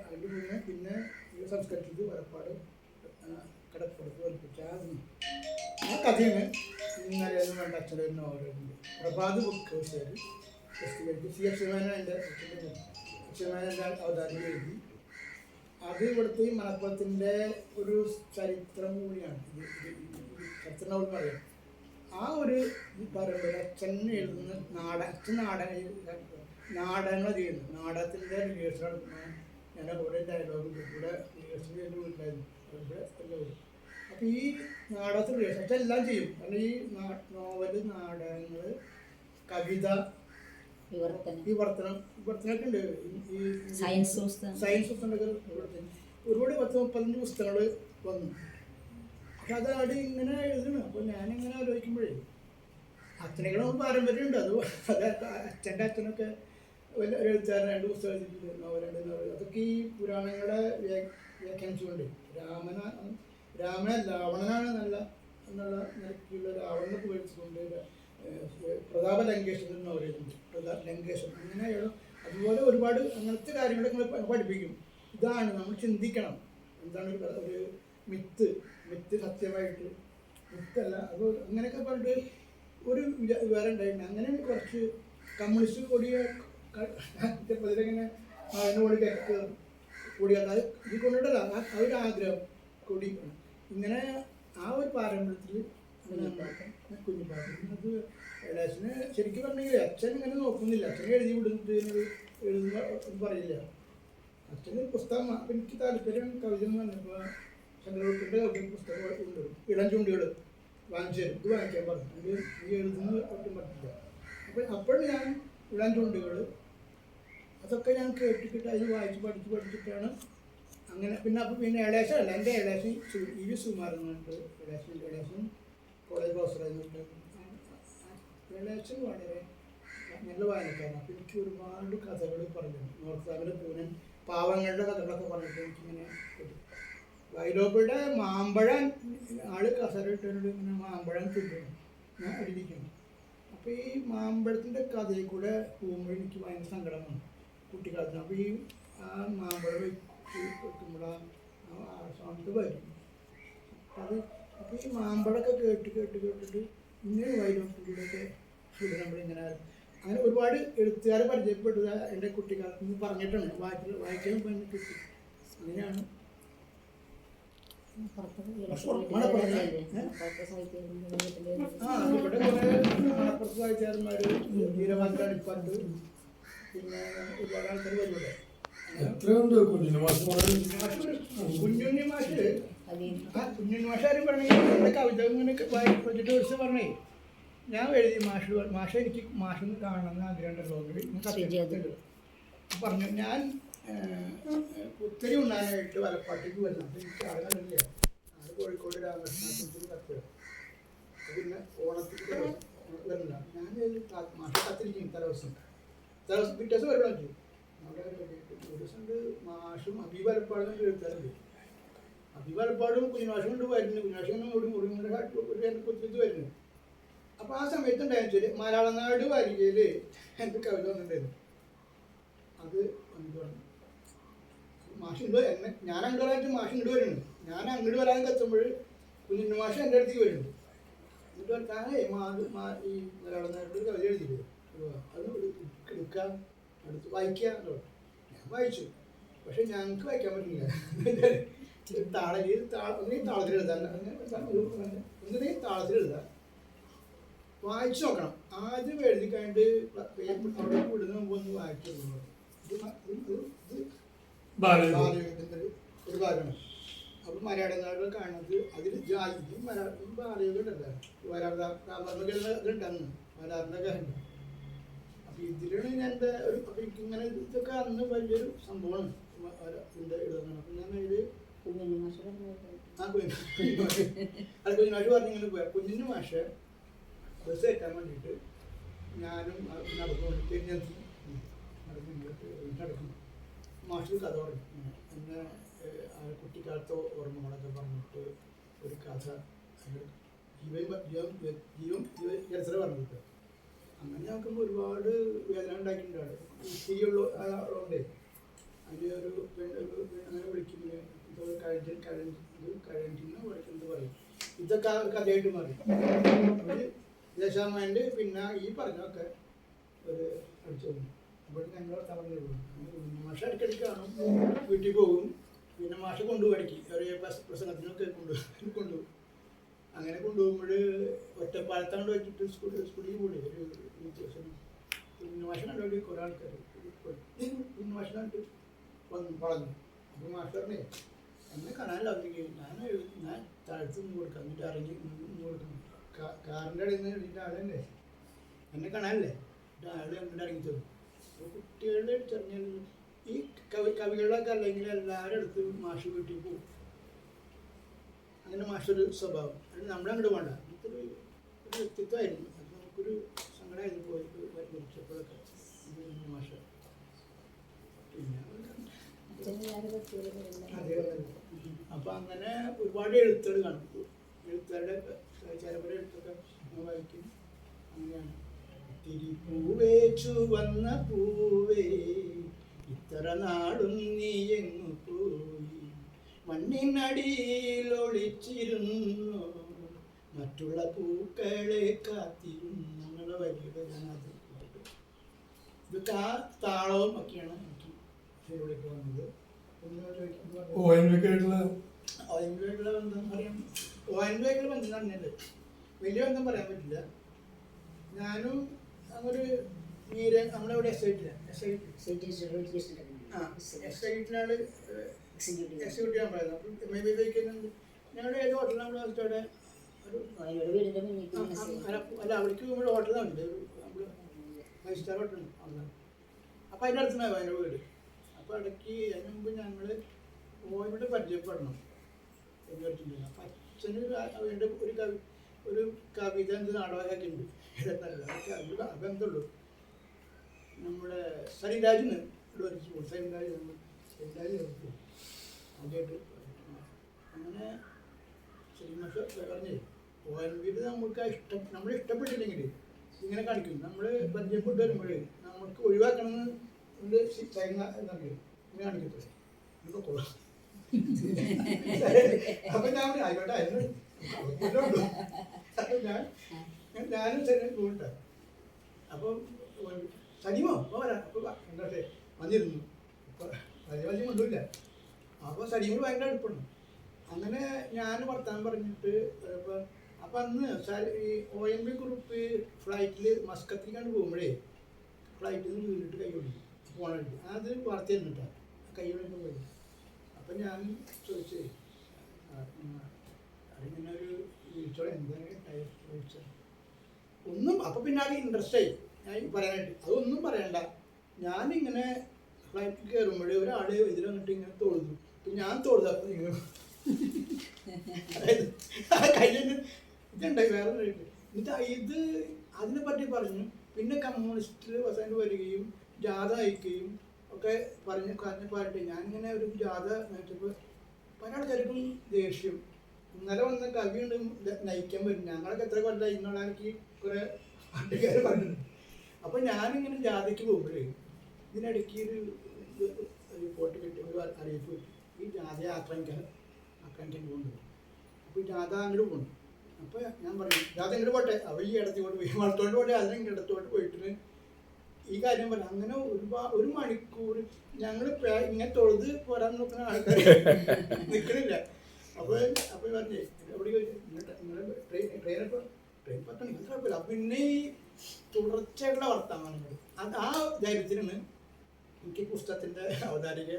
അതിൻ്റെ മുന്നേ പിന്നെ ഈ സംസ്കരിച്ചത് വലപ്പാട് കടപ്പുറത്ത് വലിപ്പിച്ച ആ കഥയാണ് ഇന്നലെ വേണ്ട അച്ഛൻ്റെ നോവലുണ്ട്. പ്രഭാത് ബുക്ക് ഹൗസുകാർ ഫെസ്റ്റിവലിക്ക് സി അക്ഷരമാന എൻ്റെ അക്ഷരമാന അവതാരിക എഴുതി. അത് ഇവിടുത്തെ ഈ മലപ്പുറത്തിൻ്റെ ഒരു ചരിത്രം കൂടിയാണ്. ചരിത്രം എന്ന് പറയാം. ആ ഒരു പരമ്പര അച്ഛൻ എഴുതുന്ന അച്ഛൻ നാടകങ്ങൾ ചെയ്യുന്നു. നാടകത്തിൻ്റെ റിഹേഴ്സൽ നടത്തുമ്പോൾ ഞാൻ കുറേ ഡയലോഗും കൂടെ റിഹേഴ്സൽ ചെയ്ത് വീട്ടിലായിരുന്നു. ഇവിടെ എല്ലാവരും അപ്പോൾ ഈ നാടകത്തിൽ റിഹേഴ്സൽ അച്ഛൻ എല്ലാം ചെയ്യും. കാരണം ഈ നോവല്, നാടകങ്ങൾ, കവിത, വിവർത്തനമൊക്കെ ഉണ്ട്. ഈ സയൻസ് പുസ്തകങ്ങളൊക്കെ ഒരുപാട് 10-15 പുസ്തകങ്ങൾ വന്നു. പക്ഷെ അതാണ് ഇങ്ങനെ എഴുതണം. അപ്പോൾ ഞാനിങ്ങനെ ആലോചിക്കുമ്പോഴേ അച്ഛനൊക്കെ നമുക്ക് പാരമ്പര്യമുണ്ട്. അത് അച്ഛൻ്റെ അച്ഛനൊക്കെ ഒരു എഴുത്തുകാരൻ 2 പുസ്തകം എഴുതിയിട്ടുണ്ട്, നോവലുണ്ട്. അതൊക്കെ ഈ പുരാണങ്ങളെ വ്യാഖ്യാനിച്ചുകൊണ്ട് രാവണനാണ് നല്ല എന്നുള്ള നിരക്കിലുള്ള രാവണനെ ഉപയോഗിച്ചുകൊണ്ട് പ്രതാപ ലങ്കേശ്വരൻ നോവലുണ്ട്. ലങ്കേശ്വരൻ അങ്ങനെയാണ്. അതുപോലെ ഒരുപാട് അങ്ങനത്തെ കാര്യങ്ങളൊക്കെ പഠിപ്പിക്കും. ഇതാണ് നമ്മൾ ചിന്തിക്കണം. എന്താണ് ഒരു മിത്ത് സത്യമായിട്ട് മിത്തല്ല. അത് അങ്ങനെയൊക്കെ പറഞ്ഞിട്ട് ഒരു വേറെ ഉണ്ടായിരുന്നു. അങ്ങനെ കുറച്ച് കമ്മ്യൂണിസ്റ്റ് കൊടിയെ ഇതിലിങ്ങനെ അതിനോട് കൊടിയാൽ അത് ഇത് കൊണ്ടിട്ടല്ല, ആ ഒരു ആഗ്രഹം കൊടി ഇങ്ങനെ ആ ഒരു പാരമ്പര്യത്തിൽ കുഞ്ഞുപാട്ട്. അത് ഏലാശന് ശരിക്കും പറഞ്ഞെങ്കിൽ അച്ഛൻ ഇങ്ങനെ നോക്കുന്നില്ല. അച്ഛനെ എഴുതി വിടുന്നത് എഴുതുന്ന ഒന്നും പറയില്ല. അച്ഛന് പുസ്തകം എനിക്ക് താല്പര്യം കവിത എന്ന് പറഞ്ഞപ്പോൾ ചന്ദ്രഗുപ്തൻ്റെ കവിത പുസ്തകം ഉണ്ട്, ഇളം ചൂണ്ടുകൾ വാങ്ങിച്ചു തരും. ഇത് വാങ്ങിക്കാൻ പറഞ്ഞു. അത് ഈ എഴുതുന്ന ഒട്ടും പറ്റില്ല. അപ്പോൾ ഞാൻ ഇളം ചൂണ്ടുകൾ അതൊക്കെ ഞാൻ കേട്ടിട്ട് അതിൽ വായിച്ച് പഠിച്ചിട്ടാണ് അങ്ങനെ. പിന്നെ ഇളേശല്ല, എൻ്റെ ഇളേശൻ ഇ വി സുകുമാരൻ എന്ന് പറഞ്ഞിട്ട് ഇളേശൻ കോളേജ് പ്രൊഫസറായിട്ട്. ഇളേശൻ വളരെ നല്ല വായനക്കാരാണ്. അപ്പോൾ എനിക്ക് ഒരുപാട് കഥകൾ പറഞ്ഞു. നോർത്താവിലെ പൂനൻ പാവങ്ങളുടെ കഥകളൊക്കെ പറഞ്ഞിട്ട് എനിക്കിങ്ങനെ വൈലോപ്പയുടെ മാമ്പഴം ആള് കസരട്ടോട് ഇങ്ങനെ മാമ്പഴം തിന്നു ഞാൻ അടിക്കുന്നു. അപ്പോൾ ഈ മാമ്പഴത്തിൻ്റെ കഥയിൽ കൂടെ പോകുമ്പോൾ എനിക്ക് ഭയങ്കര സങ്കടം വന്നു കുട്ടിക്കാലത്തിന്. അപ്പോൾ ഈ ആ മാമ്പഴം വെക്കുമ്പോൾ ആ സൗണ്ട് വരും. അപ്പോൾ ഈ മാമ്പഴമൊക്കെ കേട്ടിട്ട് ഇങ്ങനെ വൈലോപ്പിലൂടെയൊക്കെ നമ്മളിങ്ങനെ അങ്ങനെ ഒരുപാട് എഴുത്തുകാരെ പരിചയപ്പെട്ടത് എൻ്റെ കുട്ടിക്കാലത്ത് നിന്ന് പറഞ്ഞിട്ടാണ്. വായിക്കാനും പിന്നെ കിട്ടി. അങ്ങനെയാണ് ഇവിടെ കുറെ മണപ്പുറത്ത് വായിച്ചാരന്മാർ, വീരഭദ്രടിപ്പാട്ട്, പിന്നെ ഒരുപാട് ആൾക്കാർ വരുന്നുണ്ട്. കുഞ്ഞുണ്ണി മാഷ് ആരും പറഞ്ഞെങ്കിൽ എൻ്റെ കവിത ഇങ്ങനെ പ്രൊജക്ട് കുറിച്ച് പറഞ്ഞേ ഞാൻ എഴുതി. മാഷ എനിക്ക് മാഷൊന്ന് കാണണമെന്ന് ആഗ്രഹമുണ്ടല്ലോ പറഞ്ഞു. ഞാൻ പുത്തരി ഉണ്ണാനായിട്ട് വലപ്പാട്ടേക്ക് വരുന്നത് എനിക്ക് ആളുകളില്ല. അത് കോഴിക്കോട് രാമകൃഷ്ണ കത്ത് പിന്നെ ഓണത്തിൻ്റെ വരില്ല ഞാൻ മാഷ കത്തിരിക്കും തലേദിവസം പിറ്റേ ദിവസം വരുവാണെങ്കിൽ അവിടെ ഒരു ദിവസം ഉണ്ട് മാഷും അഭിപലപ്പാടും എഴുത്താറുണ്ട് അഭിപലപ്പാടും കുഞ്ഞുമാഷും കൊണ്ട് വരുന്നു കുഞ്ഞുമാഷും കൊണ്ട് മുറിമുറി കൊച്ചിട്ട് വരുന്നു. അപ്പോൾ ആ സമയത്ത് ഉണ്ടായെന്ന് വെച്ചാൽ മലയാളനാട് വാരികയിൽ എനിക്ക് കവിത വന്നിട്ടുണ്ടായിരുന്നു. അത് എന്തുവാണ് മാഷിണ്ട് എന്നെ ഞാൻ അങ്ങോട്ടായിട്ട് മാഷ് ഇങ്ങോട്ട് വരുന്നുണ്ട്. ഞാൻ അങ്ങോട്ട് വരാൻ കത്തുമ്പോൾ കുഞ്ഞു മാഷ് എൻ്റെ അടുത്തേക്ക് വരുന്നുണ്ട്. എന്നിട്ട് താനേ ഈ മലയാളനാട് കവിത എഴുതിയില്ലേ അത് എടുക്കാം അടുത്ത് വായിക്കുക എന്നോ ഞാൻ വായിച്ചു. പക്ഷെ ഞങ്ങൾക്ക് വായിക്കാൻ പറ്റില്ല. ഒന്നേ താളത്തിലെഴുതാൻ ഒന്നേ താളത്തിലെഴുതാം വായിച്ചു നോക്കണം. ആദ്യം എഴുതി കഴിഞ്ഞിട്ട് അവിടെ വിടുന്ന മുമ്പ് ഒന്ന് വായിച്ചു ഒരു ഭാഗമാണ്. അപ്പോൾ മലയാളനാടുകൾ കാണുന്നത് അതിൽ ജാതി ബാലയുണ്ടല്ലോ വരാറുണ്ടാന്ന് വരാറിൻ്റെ കാര്യം. അപ്പോൾ ഇതിലാണ് ഞാൻ എൻ്റെ ഒരു അപ്പോൾ എനിക്കിങ്ങനെ ഇതൊക്കെ അന്ന് വലിയൊരു സംഭവമാണ് ഇതിൻ്റെ എഴുതുന്നത്. അപ്പം ഞാൻ അതിൽ കുഞ്ഞു മാഷ് പറഞ്ഞിങ്ങനെ പോയാൽ കുഞ്ഞിന് മാഷ് ബസ് കയറ്റാൻ വേണ്ടിയിട്ട് ഞാനും നടന്നു തിരിഞ്ഞെത്തി നടക്കുന്നു. മാഷ് കഥ പറഞ്ഞു എന്നെ കുട്ടിക്കാലത്തെ ഓർമ്മകളൊക്കെ പറഞ്ഞിട്ട് ഒരു കഥ ജീവൻ ചരിത്ര പറഞ്ഞിട്ട് അങ്ങനെ നോക്കുമ്പോൾ ഒരുപാട് വേദന ഉണ്ടാക്കിയിട്ടുണ്ട്. തിരിയുള്ള ആളുണ്ട് അതിൽ ഒരു അങ്ങനെ വിളിക്കുന്നത് കഴിഞ്ഞിന്ന് വിളിക്കുന്നത് പറയും. ഇതൊക്കെ ഒരു കഥയായിട്ട് മാറി. അവർ ദേശാമാൻ്റെ പിന്നെ ഈ പറഞ്ഞൊക്കെ ഒരു അടിച്ചു തോന്നി. അപ്പോൾ ഞങ്ങൾ തവണയുള്ളൂ മാഷ ഇടയ്ക്കിടയ്ക്ക് കാണും, വീട്ടിൽ പോകും. പിന്നെ മാഷ കൊണ്ടുപോയി ഒരു പ്രസംഗത്തിനൊക്കെ കൊണ്ടുപോകും. അങ്ങനെ കൊണ്ടുപോകുമ്പോൾ ഒറ്റപ്പാലത്താണ്ട് വെച്ചിട്ട് സ്കൂളിൽ പോയി ഒരു വ്യത്യാസം കുഞ്ഞു മാഷ കണ്ടുപോയി കുറേ ആൾക്കാർ കുഞ്ഞു മാഷ കണ്ടിട്ട് വളർന്നു. അപ്പോൾ മാഷ പറഞ്ഞേ എന്നെ കാണാനല്ല ഞാൻ താഴ്ത്തു നിന്ന് കൊടുക്കാം എന്നിട്ട് ഇറങ്ങി നിന്ന് കൊടുക്കുന്നു. കാറിൻ്റെ ഇടയിൽ നിന്ന് എഴുതിയിട്ട് ആളല്ലേ എന്നെ കാണാനല്ലേ ആൾ എന്നിട്ട് ഇറങ്ങി തരും. അപ്പോൾ കുട്ടികളുടെ ചെറിയ ഈ കവികളൊക്കെ അല്ലെങ്കിൽ എല്ലാവരുടെ അടുത്ത് മാഷ് വീട്ടിൽ പോകും. അങ്ങനെ മാഷൊരു സ്വഭാവം അത് നമ്മളങ്ങോട്ട് വേണ്ട. നമുക്കൊരു വ്യക്തിത്വമായിരുന്നു. അത് നമുക്കൊരു സങ്കടമായിരുന്നു പോയി മരിച്ചപ്പോഴൊക്കെ മാഷ. പിന്നെ അപ്പം അങ്ങനെ ഒരുപാട് എഴുത്തുകൾ കാണും. എഴുത്തുകാരുടെ ചിലവരെ എഴുത്തൊക്കെ വായിക്കും. അങ്ങനെയാണ് തിരിപ്പൂവേ ചുവന്ന പൂവേ ഇത്ര നാളും നീ എങ്ങു പോയി മണ്ണിനടിയിൽ ഒളിച്ചിരുന്നു മറ്റുള്ള പൂക്കളെ കാത്തിരുന്നു എന്നുള്ള വരികൾ ഞാനത് ഇത് താളവും ഒക്കെയാണ് എനിക്ക് ഫേവറേറ്റ് വന്നത്. ONV-ക്കായിട്ടുള്ള ബന്ധം പറയാം. ONV-ആയിട്ടുള്ള ബന്ധം പറഞ്ഞത് വലിയ ബന്ധം പറയാൻ പറ്റില്ല. ഞാനും അങ്ങൊരു നമ്മളവിടെ എക്സൈറ്റിനാണ് എക്സിക്യൂട്ടീവ് ഞാൻ പറയുന്നത്. അപ്പം MAB വയ്ക്കുന്നുണ്ട്. ഞങ്ങളുടെ ഏത് ഹോട്ടലിൽ നമ്മൾ അവിടെ ഒരു അല്ല അവിടേക്ക് നമ്മുടെ ഹോട്ടലിലാണ് നമ്മൾ 5 സ്റ്റാർ ഹോട്ടലുണ്ട് അവിടെ. അപ്പം അതിൻ്റെ അടുത്താണ് എൻ്റെ വീട്. അപ്പോൾ ഇടയ്ക്ക് അതിന് മുമ്പ് ഞങ്ങൾ ഓരോട് പരിചയപ്പെടണം എന്ന് വെച്ചിട്ടുണ്ടെങ്കിൽ അപ്പം അച്ഛന് അവൻ്റെ ഒരു കവിത എന്ത് നാടകമൊക്കെ ഉണ്ട്. നല്ല ബന്ധമുള്ളൂ. നമ്മുടെ സരിരാജിന് ഇവിടെ വരച്ച് പോകും. സരിരാജ് ചേർക്കും ആദ്യമായിട്ട്. അങ്ങനെ സിനിമ പറഞ്ഞേ ONV നമുക്ക് നമ്മൾ ഇഷ്ടപ്പെട്ടില്ലെങ്കിൽ ഇങ്ങനെ കാണിക്കും. നമ്മൾ പരിചയപ്പെട്ട് വരുമ്പോൾ നമുക്ക് ഒഴിവാക്കണമെന്ന് ഇങ്ങനെ കാണിക്കത്തില്ല. ഇപ്പൊ കൊള്ളാം. അപ്പൊ ഞാൻ ആയിക്കോട്ടെ ഞാനും തന്നെ കൂട്ടാ. അപ്പം സനിമോ വരാം. അപ്പൊ എന്താ വന്നിരുന്നു. വലിയ കൊണ്ടുമില്ല. അപ്പോൾ സലീമിന് ഭയങ്കര അടുപ്പമാണ്. അങ്ങനെ ഞാൻ വർത്താനം പറഞ്ഞിട്ട് അപ്പം അന്ന് ഈ ONV ഗ്രൂപ്പ് ഫ്ലൈറ്റിൽ മസ്കത്തിലേക്കാണ്ട് പോകുമ്പോഴേ ഫ്ലൈറ്റിൽ നിന്ന് വീണിട്ട് കൈ കൊടുക്കും പോകണമായിട്ട്. അത് വാർത്ത തന്നിട്ടാണ് കൈ കൊടുക്കാൻ പോയി. അപ്പം ഞാൻ ചോദിച്ചേ അതിങ്ങനെ ഒരു വിളിച്ചോളെ എന്താണ് ടയർ ചോദിച്ചത് ഒന്നും. അപ്പം പിന്നെ അത് ഇൻട്രസ്റ്റായി ഞാൻ പറയാനായിട്ട്. അതൊന്നും പറയണ്ട. ഞാനിങ്ങനെ ഫ്ലൈറ്റിൽ കയറുമ്പോൾ ഒരാൾ എതിരെ വന്നിട്ട് ഇങ്ങനെ തൊഴുതു. അപ്പം ഞാൻ തൊഴുതു. അപ്പം നിങ്ങൾ അതായത് ആ കയ്യിൽ ഇതുണ്ടായി വേറെ എന്നിട്ട് ഇത് അതിനെ പറ്റി പറഞ്ഞു. പിന്നെ കമ്മ്യൂണിസ്റ്റ് അവസാനം വരികയും ജാഥ അയക്കുകയും ഒക്കെ പറഞ്ഞിട്ട് ഞാനിങ്ങനെ ഒരു ജാഥ നയിച്ചപ്പോൾ പല ആൾക്കാർക്കും ദേഷ്യം. ഇന്നലെ വന്ന കവിയുണ്ട് നയിക്കാൻ പറ്റും, ഞങ്ങളൊക്കെ എത്ര കൊല്ലം ഇന്നുള്ള എനിക്ക് കുറെ പാട്ടുകാർ പറഞ്ഞിട്ടുണ്ട്. അപ്പോൾ ഞാനിങ്ങനെ ജാഥയ്ക്ക് പോകുമ്പോഴേ ഇതിനിടയ്ക്ക് ഒരു റിപ്പോർട്ട് കിട്ടി, ഒരു അറിയിപ്പ് കിട്ടി, ഈ ജാഥയെ ആക്രമിക്കാൻ പോകുന്നത്. അപ്പോൾ ഈ ജാഥ അങ്ങോട്ട് പോകുന്നു. അപ്പോൾ ഞാൻ പറഞ്ഞു ജാഥ ഇങ്ങോട്ട് പോട്ടെ, അവ ഈ ഇടത്തോട്ട് പോയി വളർത്തോട്ട് പോട്ടെ, അതിനെ ഇടത്തോട്ട് പോയിട്ട് ഈ കാര്യം പറഞ്ഞു. അങ്ങനെ ഒരു മണിക്കൂർ ഞങ്ങൾ ഇങ്ങനെ തൊഴുത് പോരാൻ നോക്കുന്ന ആൾക്കാർ നിൽക്കണില്ല. അപ്പോൾ പറഞ്ഞേ എവിടെ ട്രെയിൻ 10 മണി കുഴപ്പമില്ല. പിന്നെ ഈ തുടർച്ചയുള്ള വർത്തമാനങ്ങൾ അത് ആ ധൈര്യത്തിനാണ് എനിക്ക് പുസ്തകത്തിൻ്റെ അവതാരിക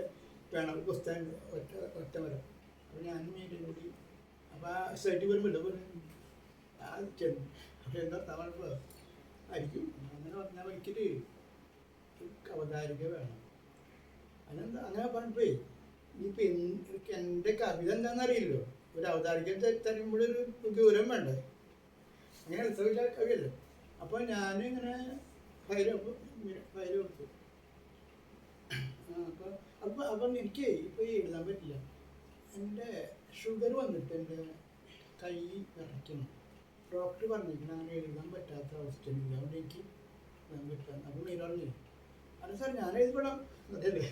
വേണം, പുസ്തകം ഒറ്റ വരം. അപ്പോൾ ഞാനും മീഡിയം കൂടി അപ്പോൾ ആ സൈറ്റിൽ വരുമ്പോൾ ആ ചെന്നു. അപ്പോൾ എന്താ തവണ ആയിരിക്കും അങ്ങനെ പറഞ്ഞാൽ ഒരിക്കൽ അവതാരിക വേണം. അതിനെന്താ അങ്ങനെ പറഞ്ഞിട്ടേ ഇനിയിപ്പോൾ എൻ്റെ കവിത എന്താണെന്നറിയില്ലോ, ഒരു അവതാരിക തരുമ്പോഴൊരു ഗൗരവം വേണ്ടേ, അങ്ങനെ എത്ര വലിയ കവിയല്ലേ. അപ്പോൾ ഞാനിങ്ങനെ ഫയൽ കൊടുത്തു. അപ്പം എനിക്ക് ഇപ്പോൾ എഴുതാൻ പറ്റില്ല, എൻ്റെ ഷുഗർ വന്നിട്ട് എൻ്റെ കൈ വിറയ്ക്കണം. ഡോക്ടർ പറഞ്ഞിരിക്കണം അങ്ങനെ എഴുതാൻ പറ്റാത്ത അവസ്ഥയില്ല, അതുകൊണ്ട് എനിക്ക് എഴുതാൻ പറ്റാൻ. അപ്പോൾ നീ പറഞ്ഞു അല്ല സാർ ഞാൻ എഴുതിപ്പെടാം അതല്ലേ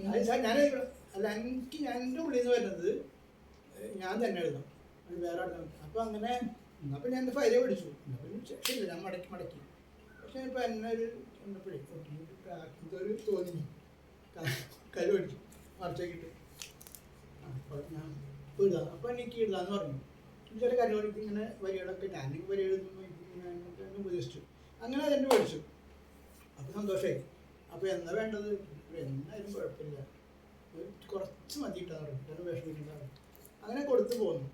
അത് സാർ ഞാൻ എഴുതിപ്പെടാം. അല്ല എനിക്ക് എൻ്റെ ഉള്ളിൽ നിന്ന് വരുന്നത് ഞാൻ തന്നെ എഴുതാം, അത് വേറെ ആൾക്കാർ. അപ്പോൾ അങ്ങനെ അപ്പോൾ ഞാൻ എൻ്റെ ഫയല് പഠിച്ചു. അപ്പം ശരിയില്ല, ഞാൻ മടക്കി. പക്ഷേ ഇപ്പോൾ എന്നെ ഒരു എണ്ണപ്പോഴേ ഇതൊരു തോന്നി കൈ പഠിച്ചു മറിച്ചേക്കിട്ട് അപ്പോൾ ഞാൻ എഴുതാം. അപ്പോൾ എനിക്ക് എഴുതാമെന്ന് പറഞ്ഞു. ചില കാര്യങ്ങൾക്ക് ഇങ്ങനെ വരികളൊക്കെ ഞാൻ വരി എഴുതുമ്പോൾ ഞാൻ ഉപദേശിച്ചു. അങ്ങനെ അതെന്നെ പഠിച്ചു. അപ്പോൾ സന്തോഷമായി. അപ്പോൾ എന്താ വേണ്ടത്, എന്നായാലും കുഴപ്പമില്ല, കുറച്ച് മതി ഇട്ടാന്ന് പറഞ്ഞു, ഞാൻ വിഷമിക്കുന്നുണ്ടാവും. അങ്ങനെ കൊടുത്തു പോന്നു.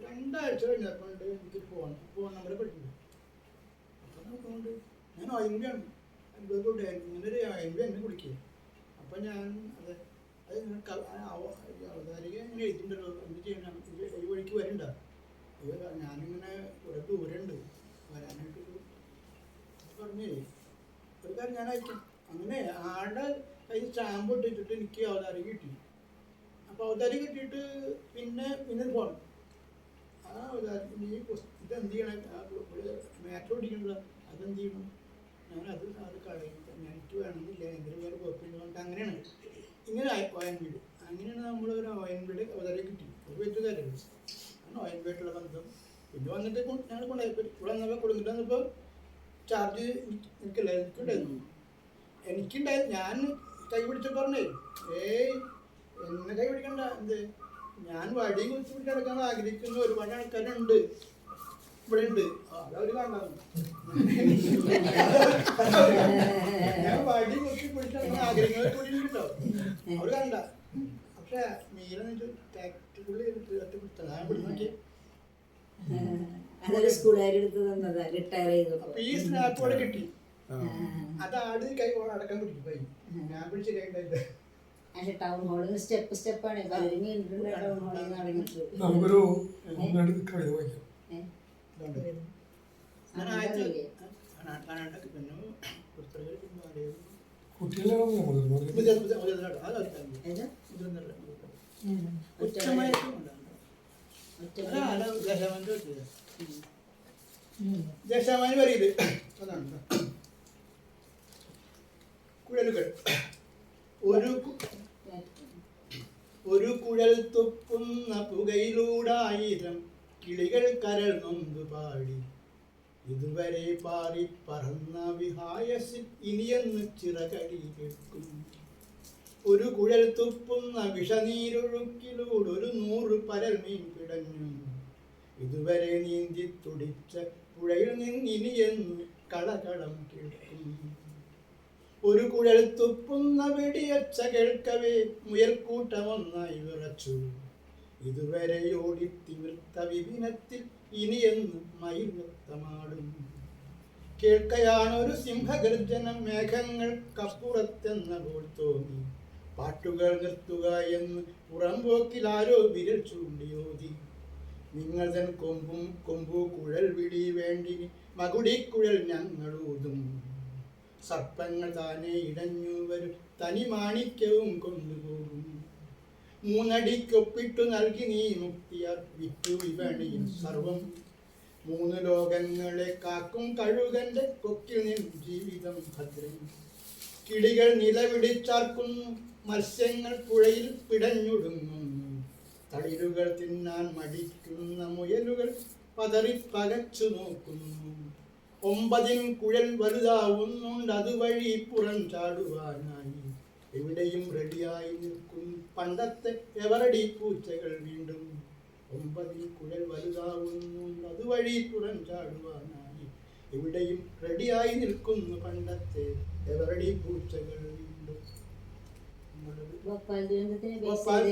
2 ആഴ്ച കഴിഞ്ഞപ്പോൾ എനിക്ക് ഫോൺ നമ്പർ പഠിക്കുന്നു. അപ്പോൾ നോക്കുന്നുണ്ട് ഞാൻ OMB-ആണ് അനുഭവപ്പെട്ടു, ഇങ്ങനെ ഒരു OMB എന്നെ കുടിക്കുക. അപ്പോൾ ഞാൻ അത് അവതാരിക ഇങ്ങനെ എഴുതിയിട്ടുണ്ടല്ലോ, എന്ത് ചെയ്യണം, ഈ വഴിക്ക് വരണ്ട. ഞാനിങ്ങനെ കുറേ ദൂരമുണ്ട് വരാനായിട്ട് പറഞ്ഞേ ഒരു കാര്യം ഞാൻ അയക്കാം. അങ്ങനെ ആളുടെ കയ്യിൽ സ്റ്റാമ്പ് ഇട്ടിട്ട് എനിക്ക് അവതാരിക കിട്ടി. അപ്പോൾ അവതാരിക കിട്ടിയിട്ട് പിന്നെ പോകണം. ആ അവതാരിക ഈ ഇതെന്ത് ചെയ്യണം, മാറ്റർ ഓടിക്കണല്ലോ, അതെന്ത് ചെയ്യണം, ഞാനത് കളയും, എനിക്ക് വേണമെന്നില്ല, എന്തെങ്കിലും വേറെ കുഴപ്പമില്ല. അങ്ങനെയാണ് ഇങ്ങനെ OMB. അങ്ങനെയാണ് നമ്മളൊരു OMB അവതാരിക കിട്ടി. ഒരു വലിയ കാര്യമാണ് OMB-ആയിട്ടുള്ള ബന്ധം. പിന്നെ വന്നിട്ട് ഞങ്ങൾ കൊണ്ടുപോയി ഇവിടെ വന്നപ്പോൾ കൊടുത്തിട്ട് വന്നപ്പോൾ ചാർജ് എനിക്കുണ്ടായിരുന്നു. ഞാൻ കൈ പിടിച്ച പറഞ്ഞേ എന്നെ കൈ പിടിക്കണ്ട, എന്ത് ഞാൻ വടിയും കുത്തി പിടിച്ച് നടക്കാൻ ആഗ്രഹിക്കുന്ന ഒരുപാട് ആൾക്കാരുണ്ട് ഇവിടെ ഉണ്ട്. അതവർ കാണാറുണ്ട്. ഞാൻ വടി കുത്തി പിടിച്ച് നടക്കാൻ ആഗ്രഹിക്കുന്നവർ കൂടി ഉണ്ടോ, അവർ കണ്ട. പക്ഷെ മീരെന്ന് ടാക്ടിക്കുള്ളി ഞാൻ പിടിച്ച് അപ്പൊ ഈ സ്നാപ്പോടെ കിട്ടി. അതാട് കൈ അടക്കാൻ പിടിക്കും കൈ, ഞാൻ പിടിച്ച് കൈണ്ടായില്ല. ടൗൺ ഹാളിൽ സ്റ്റെപ്പാണ് നമുക്കൊരു കവിത വായിക്കാം. ദശാമാനി പറയത് അതാണ്. കുഴലുകൾ ഒരു കുഴൽ തുപ്പുന്ന പുകയിലൂടായിരം കിളികൾ കരൾ നൊന്തു പാടി, ഇതുവരെ പാറി പറന്ന വിഹായസിൽ ഇനിയെന്ന് ചിറകടി കേൾക്കും. ഒരു കുഴൽ തുപ്പുന്ന വിഷനീരൊഴുക്കിലൂടെ 100 പരൽ മീൻ പിടഞ്ഞു, ഇതുവരെ നീന്തി തുടിച്ച പുഴയിൽ നിന്നിനിയെന്ന് കളകളം കേൾക്കും. ഒരു കുഴൽ തുപ്പുന്ന വെടിയച്ച കേൾക്കവേ മുയൽക്കൂട്ടമൊന്നായി വിറച്ചു, ഇതുവരെ ഓടിത്തിമിർത്ത വിപിനത്തിൽ ഇനിയെന്ന് മയിൽ നൃത്തമാടും. കേൾക്കയാണൊരു സിംഹഗർജനം മേഘങ്ങൾക്കപ്പുറത്തെന്ന പോൽ തോന്നി, പാട്ടുകൾ നിർത്തുക എന്ന് പുറംപോക്കിൽ ആരോ വിരൽ ചൂണ്ടിയോതി. നിങ്ങൾ തൻ കൊമ്പു കുഴൽ വിളി വേണ്ടി മകുടിക്കുഴൽ ഞങ്ങളൂതും. സർപ്പങ്ങൾ താനെ ഇടഞ്ഞു വരും തനി മാണിക്യവും കൊണ്ടുപോകും. മൂന്നടിക്കൊപ്പിട്ടു നൽകി നീ മുക്തിയാർ വിറ്റു വിപണിയിൽ സർവം. 3 ലോകങ്ങളെ കാക്കും കഴുകന്റെ കൊക്കിൽ നിൻ ജീവിതം ഭദ്രം. കിളികൾ നിലവിളിച്ചാർക്കുന്നു, മത്സ്യങ്ങൾ പുഴയിൽ പിടഞ്ഞൊടുങ്ങുന്നു. തളിരുകൾ തിന്നാൻ മടിക്കുന്ന മുയലുകൾ പതറിപ്പകച്ചു നോക്കുന്നു. 9 കുഴൽ വലുതാവുന്നുണ്ട് അതുവഴി പുറം ചാടുവാനായി. എവിടെയും റെഡിയായി നിൽക്കും പണ്ടത്തെ എവറടി പൂച്ചകൾ വീണ്ടും. 9 കുഴൽ വലുതാവുന്നുണ്ട് അതുവഴി പുറം ചാടുവാനായി. എവിടെയും റെഡിയായി നിൽക്കുന്നു പണ്ടത്തെ എവറടി പൂച്ചകൾ വീണ്ടും. ഭോപ്പാൽ ദുരന്തത്തിന് ഭോപ്പാൽ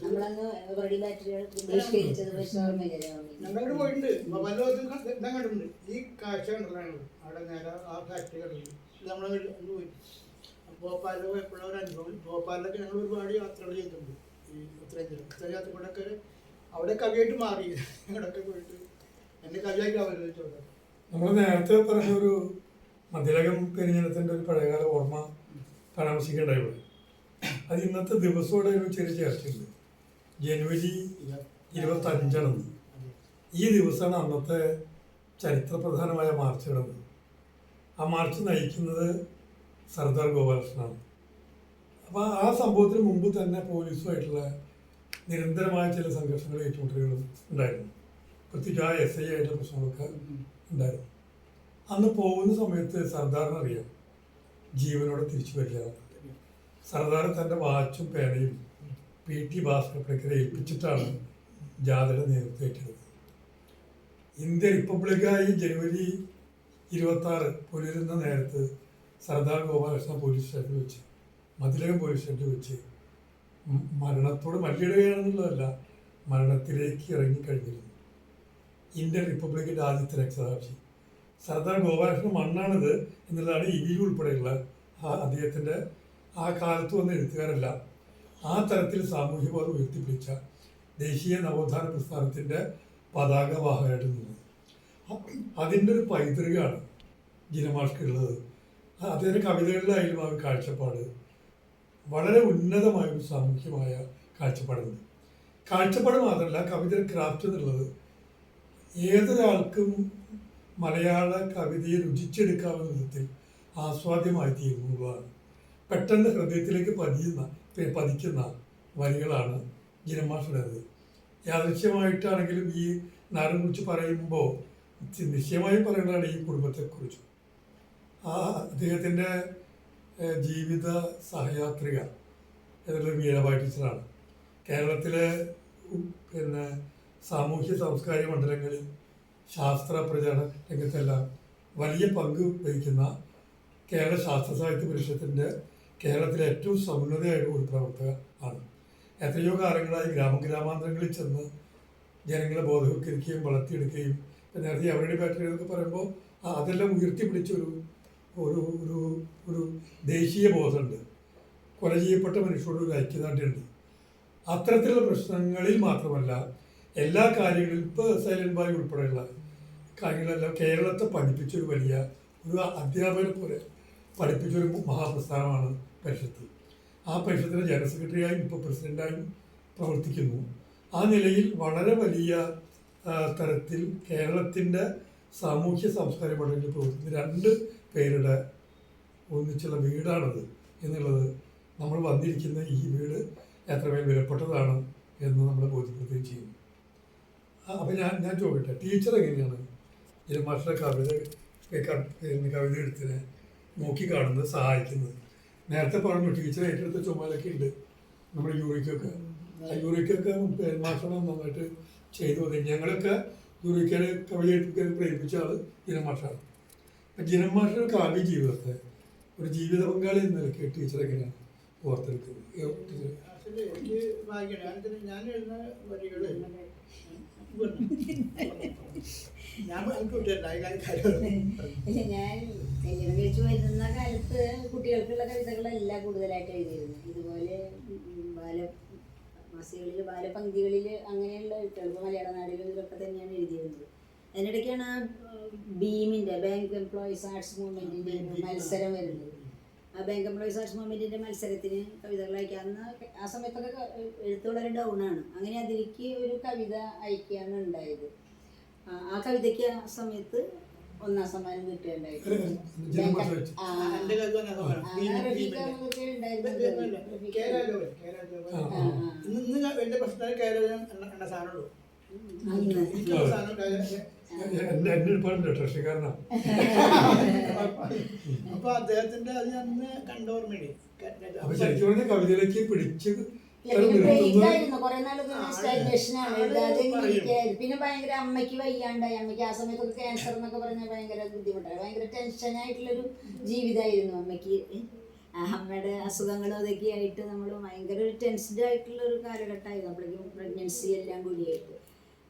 നമ്മളന്ന് വെടി ബാറ്ററികൾ ബഹിഷ്കരിച്ചത് പക്ഷേ ഓർമ്മയില്ല. ഞങ്ങളോട് പോയിട്ടുണ്ട്. വല്ലതും ഇതാ കണ്ടിട്ടുണ്ട്. ഈ കാഴ്ച കണ്ടതാണ് അവിടെ നേരെ ആ ഫാക്ടറി കണ്ടിട്ടുണ്ട്. നമ്മളെ പോയി ഭോപ്പാലിൽ പോയപ്പോഴുള്ള ഒരു അനുഭവം. ഭോപ്പാലിലൊക്കെ ഞങ്ങൾ ഒരുപാട് യാത്രകൾ ചെയ്തിട്ടുണ്ട്. ഈ ഉത്തരേന്ത്യ കൂടെയൊക്കെ അവിടെ കവിയായിട്ട് മാറി ഞങ്ങളൊക്കെ പോയിട്ട് എന്നെ കവിയായിട്ട് അവതരിച്ചോട്ടെ. നമ്മൾ നേരത്തെ പറഞ്ഞൊരു മധ്യരകം പെരിഞ്ഞനത്തിൻ്റെ ഒരു പഴയകാല ഓർമ്മ പരാമർശിക്കേണ്ടായി. അത് ഇന്നത്തെ ദിവസത്തോടെ ഒരു ചെറിയ ചേർച്ചയുണ്ട്. ജനുവരി 25 ഈ ദിവസമാണ് അന്നത്തെ ചരിത്രപ്രധാനമായ മാർച്ച് നടന്നത്. ആ മാർച്ച് നയിക്കുന്നത് സർദാർ ഗോപാലകൃഷ്ണനാണ്. അപ്പോൾ ആ സംഭവത്തിന് മുമ്പ് തന്നെ പോലീസുമായിട്ടുള്ള നിരന്തരമായ ചില സംഘർഷങ്ങളും ഏറ്റുമുട്ടലുകളും ഉണ്ടായിരുന്നു. പ്രത്യേകിച്ച് ആ SI ആയിട്ടുള്ള പ്രശ്നങ്ങളൊക്കെ ഉണ്ടായിരുന്നു. അന്ന് പോകുന്ന സമയത്ത് സർദാറിനറിയാം ജീവനോടെ തിരിച്ചു വരിക. സർദാർ തൻ്റെ വാച്ചും പേനയും PT ഭാസ്കരപ്പണിക്കരെ ഏൽപ്പിച്ചിട്ടാണ് ജാഥയുടെ നേതൃത്വം ഏറ്റെടുത്തത്. ഇന്ത്യ റിപ്പബ്ലിക്കായി ജനുവരി 26 പുലരുന്ന നേരത്ത് സർദാർ ഗോപാലകൃഷ്ണൻ പോലീസ് സ്റ്റേഷനിൽ വെച്ച്, മതിലകം പോലീസ് സ്റ്റേഷനിൽ വെച്ച് മരണത്തോട് മല്ലിടുകയാണെന്നുള്ളതല്ല, മരണത്തിലേക്ക് ഇറങ്ങിക്കഴിഞ്ഞിരുന്നു. ഇന്ത്യൻ റിപ്പബ്ലിക്കിൻ്റെ ആദ്യത്തെ രക്തസാക്ഷി സർദാർ ഗോപാലകൃഷ്ണൻ മണ്ണാണിത് എന്നുള്ളതാണ് ഇവയിൽ ഉൾപ്പെടെയുള്ള അദ്ദേഹത്തിൻ്റെ ആ കാലത്ത് വന്ന എഴുത്തുകാരല്ല ആ തരത്തിൽ സാമൂഹ്യബോധം ഉയർത്തിപ്പിടിച്ച ദേശീയ നവോത്ഥാന പ്രസ്ഥാനത്തിൻ്റെ പതാകവാഹകരായിട്ട് നിന്നത്. അതിൻ്റെ ഒരു പൈതൃകമാണ് ജിനമാഷ്ക്കുള്ളത്. അദ്ദേഹത്തിൻ്റെ കവിതകളിലായാലും ആ ഒരു കാഴ്ചപ്പാട് വളരെ ഉന്നതമായൊരു സാമൂഹ്യമായ കാഴ്ചപ്പാടുണ്ട്. കാഴ്ചപ്പാട് മാത്രമല്ല, കവിതയുടെ ക്രാഫ്റ്റ് എന്നുള്ളത് ഏതൊരാൾക്കും മലയാള കവിതയെ രുചിച്ചെടുക്കാവുന്ന വിധത്തിൽ ആസ്വാദ്യമായി തീരുന്നതാണ്. പെട്ടെന്ന് ഹൃദയത്തിലേക്ക് പതിക്കുന്ന വരികളാണ് ജിനമാഷുടേത്. യാദൃശ്യമായിട്ടാണെങ്കിലും ഈ നാടിനെ കുറിച്ച് പറയുമ്പോൾ നിശ്ചയമായും പറയുന്നതാണ് ഈ കുടുംബത്തെക്കുറിച്ച്. അദ്ദേഹത്തിൻ്റെ ജീവിത സഹയാത്രിക എന്നുള്ളത് മീരാബായി ടീച്ചറാണ്. കേരളത്തിലെ സാമൂഹ്യ സാംസ്കാരിക മണ്ഡലങ്ങളിൽ ശാസ്ത്ര പ്രചാരണ രംഗത്തെല്ലാം വലിയ പങ്ക് വഹിക്കുന്ന കേരള ശാസ്ത്ര സാഹിത്യ പരിഷത്തിൻ്റെ കേരളത്തിലെ ഏറ്റവും സമുന്നതയായ ഒരു പ്രവർത്തക ആണ്. എത്രയോ കാലങ്ങളായി ഗ്രാമാന്തരങ്ങളിൽ ചെന്ന് ജനങ്ങളെ ബോധവൽക്കരിക്കുകയും വളർത്തിയെടുക്കുകയും നേരത്തെ അവരുടെ ബാറ്ററി എന്നൊക്കെ പറയുമ്പോൾ അതെല്ലാം ഉയർത്തിപ്പിടിച്ചൊരു ഒരു ഒരു ഒരു ദേശീയ ബോധമുണ്ട്. കൊല ചെയ്യപ്പെട്ട മനുഷ്യരോട് ഒരു ഐക്യദാർഢ്യമുണ്ട്. അത്തരത്തിലുള്ള പ്രശ്നങ്ങളിൽ മാത്രമല്ല എല്ലാ കാര്യങ്ങളിലും ഇപ്പോൾ സൈലന്റ് വാലി ഉൾപ്പെടെയുള്ള കാര്യങ്ങളെല്ലാം കേരളത്തെ പഠിപ്പിച്ചൊരു വലിയ ഒരു അധ്യാപകനെ പോലെ പഠിപ്പിച്ചൊരു മഹാപ്രസ്ഥാനമാണ് പരിഷത്ത്. ആ പരിഷത്തിൻ്റെ ജനറൽ സെക്രട്ടറിയായും ഇപ്പോൾ പ്രസിഡൻ്റായും പ്രവർത്തിക്കുന്നു. ആ നിലയിൽ വളരെ വലിയ തരത്തിൽ കേരളത്തിൻ്റെ സാമൂഹ്യ സാംസ്കാരിക മണ്ഡലത്തിൽ പ്രവർത്തിക്കുന്ന 2 പേരുടെ ഒന്നിച്ചുള്ള വീടാണത് എന്നുള്ളത് നമ്മൾ വന്നിരിക്കുന്ന ഈ വീട് എത്രമേൽ വിലപ്പെട്ടതാണ് എന്ന് നമ്മളെ ബോധ്യപ്പെടുത്തുകയും ചെയ്യും. അപ്പം ഞാൻ ചോദിക്കട്ടെ, ടീച്ചർ എങ്ങനെയാണ് ജിനമാഷയുടെ കവിത എഴുത്തിനെ നോക്കിക്കാണുന്നത്, സഹായിക്കുന്നത്? നേരത്തെ പറഞ്ഞു ടീച്ചർ ഏറ്റെടുത്ത ചുമലൊക്കെ ഉണ്ട് നമ്മുടെ യൂറിക്കൊക്കെ. ആ യൂറിക്കൊക്കെ മാഷണം നന്നായിട്ട് ചെയ്തു മതി. ഞങ്ങളൊക്കെ യൂറിക്കനെ കവിത എഴുതിക്കാൻ പ്രേരിപ്പിച്ച ആൾ ജിനമാഷാണ്. അപ്പം ജിനമാഷയുടെ കാവ്യ ജീവിതത്തെ ഒരു ജീവിത പങ്കാളി എന്ന നിലയ്ക്ക് ടീച്ചർ എങ്ങനെയാണ് ഓർത്തെടുക്കുന്നത്? എനിക്ക് ഞാൻ എഴുതുന്ന വരികൾ ഞാൻ കല്യാണം കഴിച്ചു വരുന്ന കാലത്ത് കുട്ടികൾക്കുള്ള കവിതകളല്ല കൂടുതലായിട്ട് എഴുതിയിരുന്നു. ഇതുപോലെ മാസികകളിൽ ബാലപംക്തികളിൽ അങ്ങനെയുള്ള എഴുത്തുകൾ ഇപ്പോൾ മലയാള നാടിലും ഇതൊക്കെ തന്നെയാണ് എഴുതിയിരുന്നത്. അതിനിടയ്ക്കാണ് ആ ബീമിൻ്റെ ബാങ്ക് എംപ്ലോയീസ് ആർട്സ് മൂവ്മെൻറ്റിൻ്റെ മത്സരം വരുന്നത്. ആ ബാങ്ക് എംപ്ലോയീസ് ആർട്സ് മൂവ്മെൻറ്റിൻ്റെ മത്സരത്തിന് കവിതകൾ അയക്കാവുന്ന ആ സമയത്തൊക്കെ എഴുത്ത് വളരെ ഡൗണാണ്. അങ്ങനെ അതിലേക്ക് ഒരു കവിത അയക്കുകയാണ് ഉണ്ടായത്. ആ കവിതയ്ക്ക് ആ സമയത്ത് 1ാം സമ്മാനം കിട്ടുകയുണ്ടായിരുന്നു. എൻ്റെ കവിത ഇന്ന് വലിയ പ്രശ്നം കേരളം എന്ന സാധനമുള്ളൂ. ട്രഷറിക്കാരനാണ്. അപ്പൊ അദ്ദേഹത്തിന്റെ അത് ഞാൻ കണ്ടോർമ്മയാണ്. അപ്പൊ ശരിക്കും പറഞ്ഞ കവിതയിലേക്ക് പിടിച്ച് കുറെ നാൾ സ്റ്റൈലേഷനാണ്, എഴുതാതെ ഇരിക്കുകയായിരുന്നു. പിന്നെ ഭയങ്കര അമ്മയ്ക്ക് വയ്യാണ്ടായി. അമ്മയ്ക്ക് ആ സമയത്തൊക്കെ ക്യാൻസർ എന്നൊക്കെ പറഞ്ഞാൽ ഭയങ്കര ബുദ്ധിമുട്ടായി. ഭയങ്കര ടെൻഷനായിട്ടുള്ളൊരു ജീവിതമായിരുന്നു അമ്മയ്ക്ക്. അമ്മയുടെ അസുഖങ്ങളും അതൊക്കെ ആയിട്ട് നമ്മൾ ഭയങ്കര ഒരു ടെൻസ്ഡ് ആയിട്ടുള്ള ഒരു കാലഘട്ടമായിരുന്നു അപ്പോഴേക്കും, പ്രഗ്നൻസി എല്ലാം കൂടിയായിട്ട്.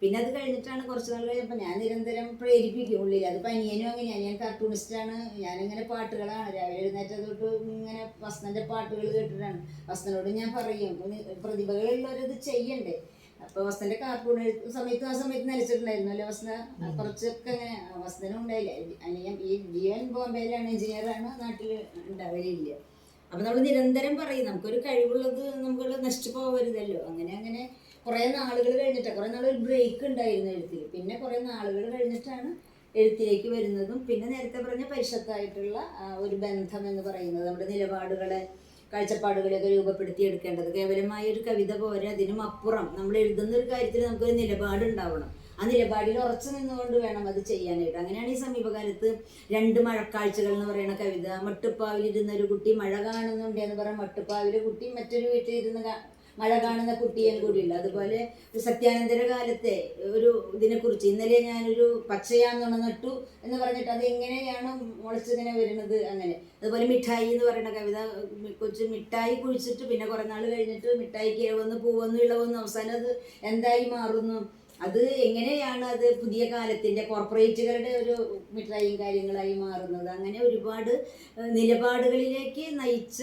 പിന്നെ അത് കഴിഞ്ഞിട്ടാണ് കുറച്ച് നാൾ കഴിഞ്ഞപ്പോൾ ഞാൻ നിരന്തരം പ്രേരിപ്പിക്കും ഉള്ളിൽ. അത് അനിയനും അങ്ങനെയാണ്. ഞാൻ കാർട്ടൂണിസ്റ്റാണ്. ഞാനിങ്ങനെ പാട്ടുകളാണ് രാവിലെ എഴുന്നേറ്റത് തൊട്ട് ഇങ്ങനെ വസന്തൻ്റെ പാട്ടുകൾ കേട്ടിട്ടാണ്. വസന്തനോട് ഞാൻ പറയും പ്രതിഭകളുള്ളവരത് ചെയ്യണ്ടേ. അപ്പോൾ വസന്തൻ്റെ കാർട്ടൂൺ സമയത്ത് ആ സമയത്ത് നനച്ചിട്ടുണ്ടായിരുന്നു അല്ലേ വസന്ത? കുറച്ചൊക്കെ അങ്ങനെ വസന്തനും ഉണ്ടായില്ല. അനിയൻ ഈ ജീവൻ ബോംബെയിലാണ്, എഞ്ചിനീയറാണ്, നാട്ടിൽ ഉണ്ടാവലില്ല. അപ്പം നമ്മൾ നിരന്തരം പറയും നമുക്കൊരു കഴിവുള്ളത് നമുക്ക് നശിച്ചു പോകരുതല്ലോ. അങ്ങനെ കുറേ നാളുകൾ കഴിഞ്ഞിട്ടാണ്, കുറേ നാൾ ഒരു ബ്രേക്ക് ഉണ്ടായിരുന്നു എഴുത്തിൽ. പിന്നെ കുറേ നാളുകൾ കഴിഞ്ഞിട്ടാണ് എഴുത്തിലേക്ക് വരുന്നതും. പിന്നെ നേരത്തെ പറഞ്ഞ പരിഷത്തായിട്ടുള്ള ഒരു ബന്ധം എന്ന് പറയുന്നത് നമ്മുടെ നിലപാടുകളെ, കാഴ്ചപ്പാടുകളെയൊക്കെ രൂപപ്പെടുത്തിയെടുക്കേണ്ടത്. കേവലമായ ഒരു കവിത പോരെ, അതിനും അപ്പുറം നമ്മൾ എഴുതുന്ന ഒരു കാര്യത്തിൽ നമുക്കൊരു നിലപാടുണ്ടാവണം. ആ നിലപാടിൽ ഉറച്ചു നിന്നുകൊണ്ട് വേണം അത് ചെയ്യാനായിട്ട്. അങ്ങനെയാണ് ഈ സമീപകാലത്ത് 2 മഴക്കാഴ്ചകൾ എന്ന് പറയുന്ന കവിത. മട്ടുപ്പാവിലിരുന്ന ഒരു കുട്ടി മഴ കാണുന്നുണ്ട് എന്ന് പറയാം. മട്ടുപ്പാവിലെ കുട്ടി മറ്റൊരു വീട്ടിൽ ഇരുന്ന് മഴ കാണുന്ന കുട്ടിയും കൂടിയുണ്ട്. അതുപോലെ ഒരു സത്യാനന്തര കാലത്തെ ഒരു ഇതിനെക്കുറിച്ച് ഇന്നലെ ഞാനൊരു പച്ചയാന്നുണ നട്ടു എന്ന് പറഞ്ഞിട്ട് അത് എങ്ങനെയാണ് മുളച്ചിങ്ങനെ വരുന്നത് അങ്ങനെ. അതുപോലെ മിഠായി എന്ന് പറയുന്ന കവിത, കൊച്ചു മിഠായി കുഴിച്ചിട്ട് പിന്നെ കുറേ നാൾ കഴിഞ്ഞിട്ട് മിഠായിക്ക് ഇളവന്ന് പൂവൊന്നും ഇളവൊന്നും അവസാനം അത് എന്തായി മാറുന്നു. അത് എങ്ങനെയാണ് അത് പുതിയ കാലത്തിൻ്റെ കോർപ്പറേറ്റുകളുടെ ഒരു മിഠായിയും കാര്യങ്ങളായി മാറുന്നത്. അങ്ങനെ ഒരുപാട് നിലപാടുകളിലേക്ക് നയിച്ച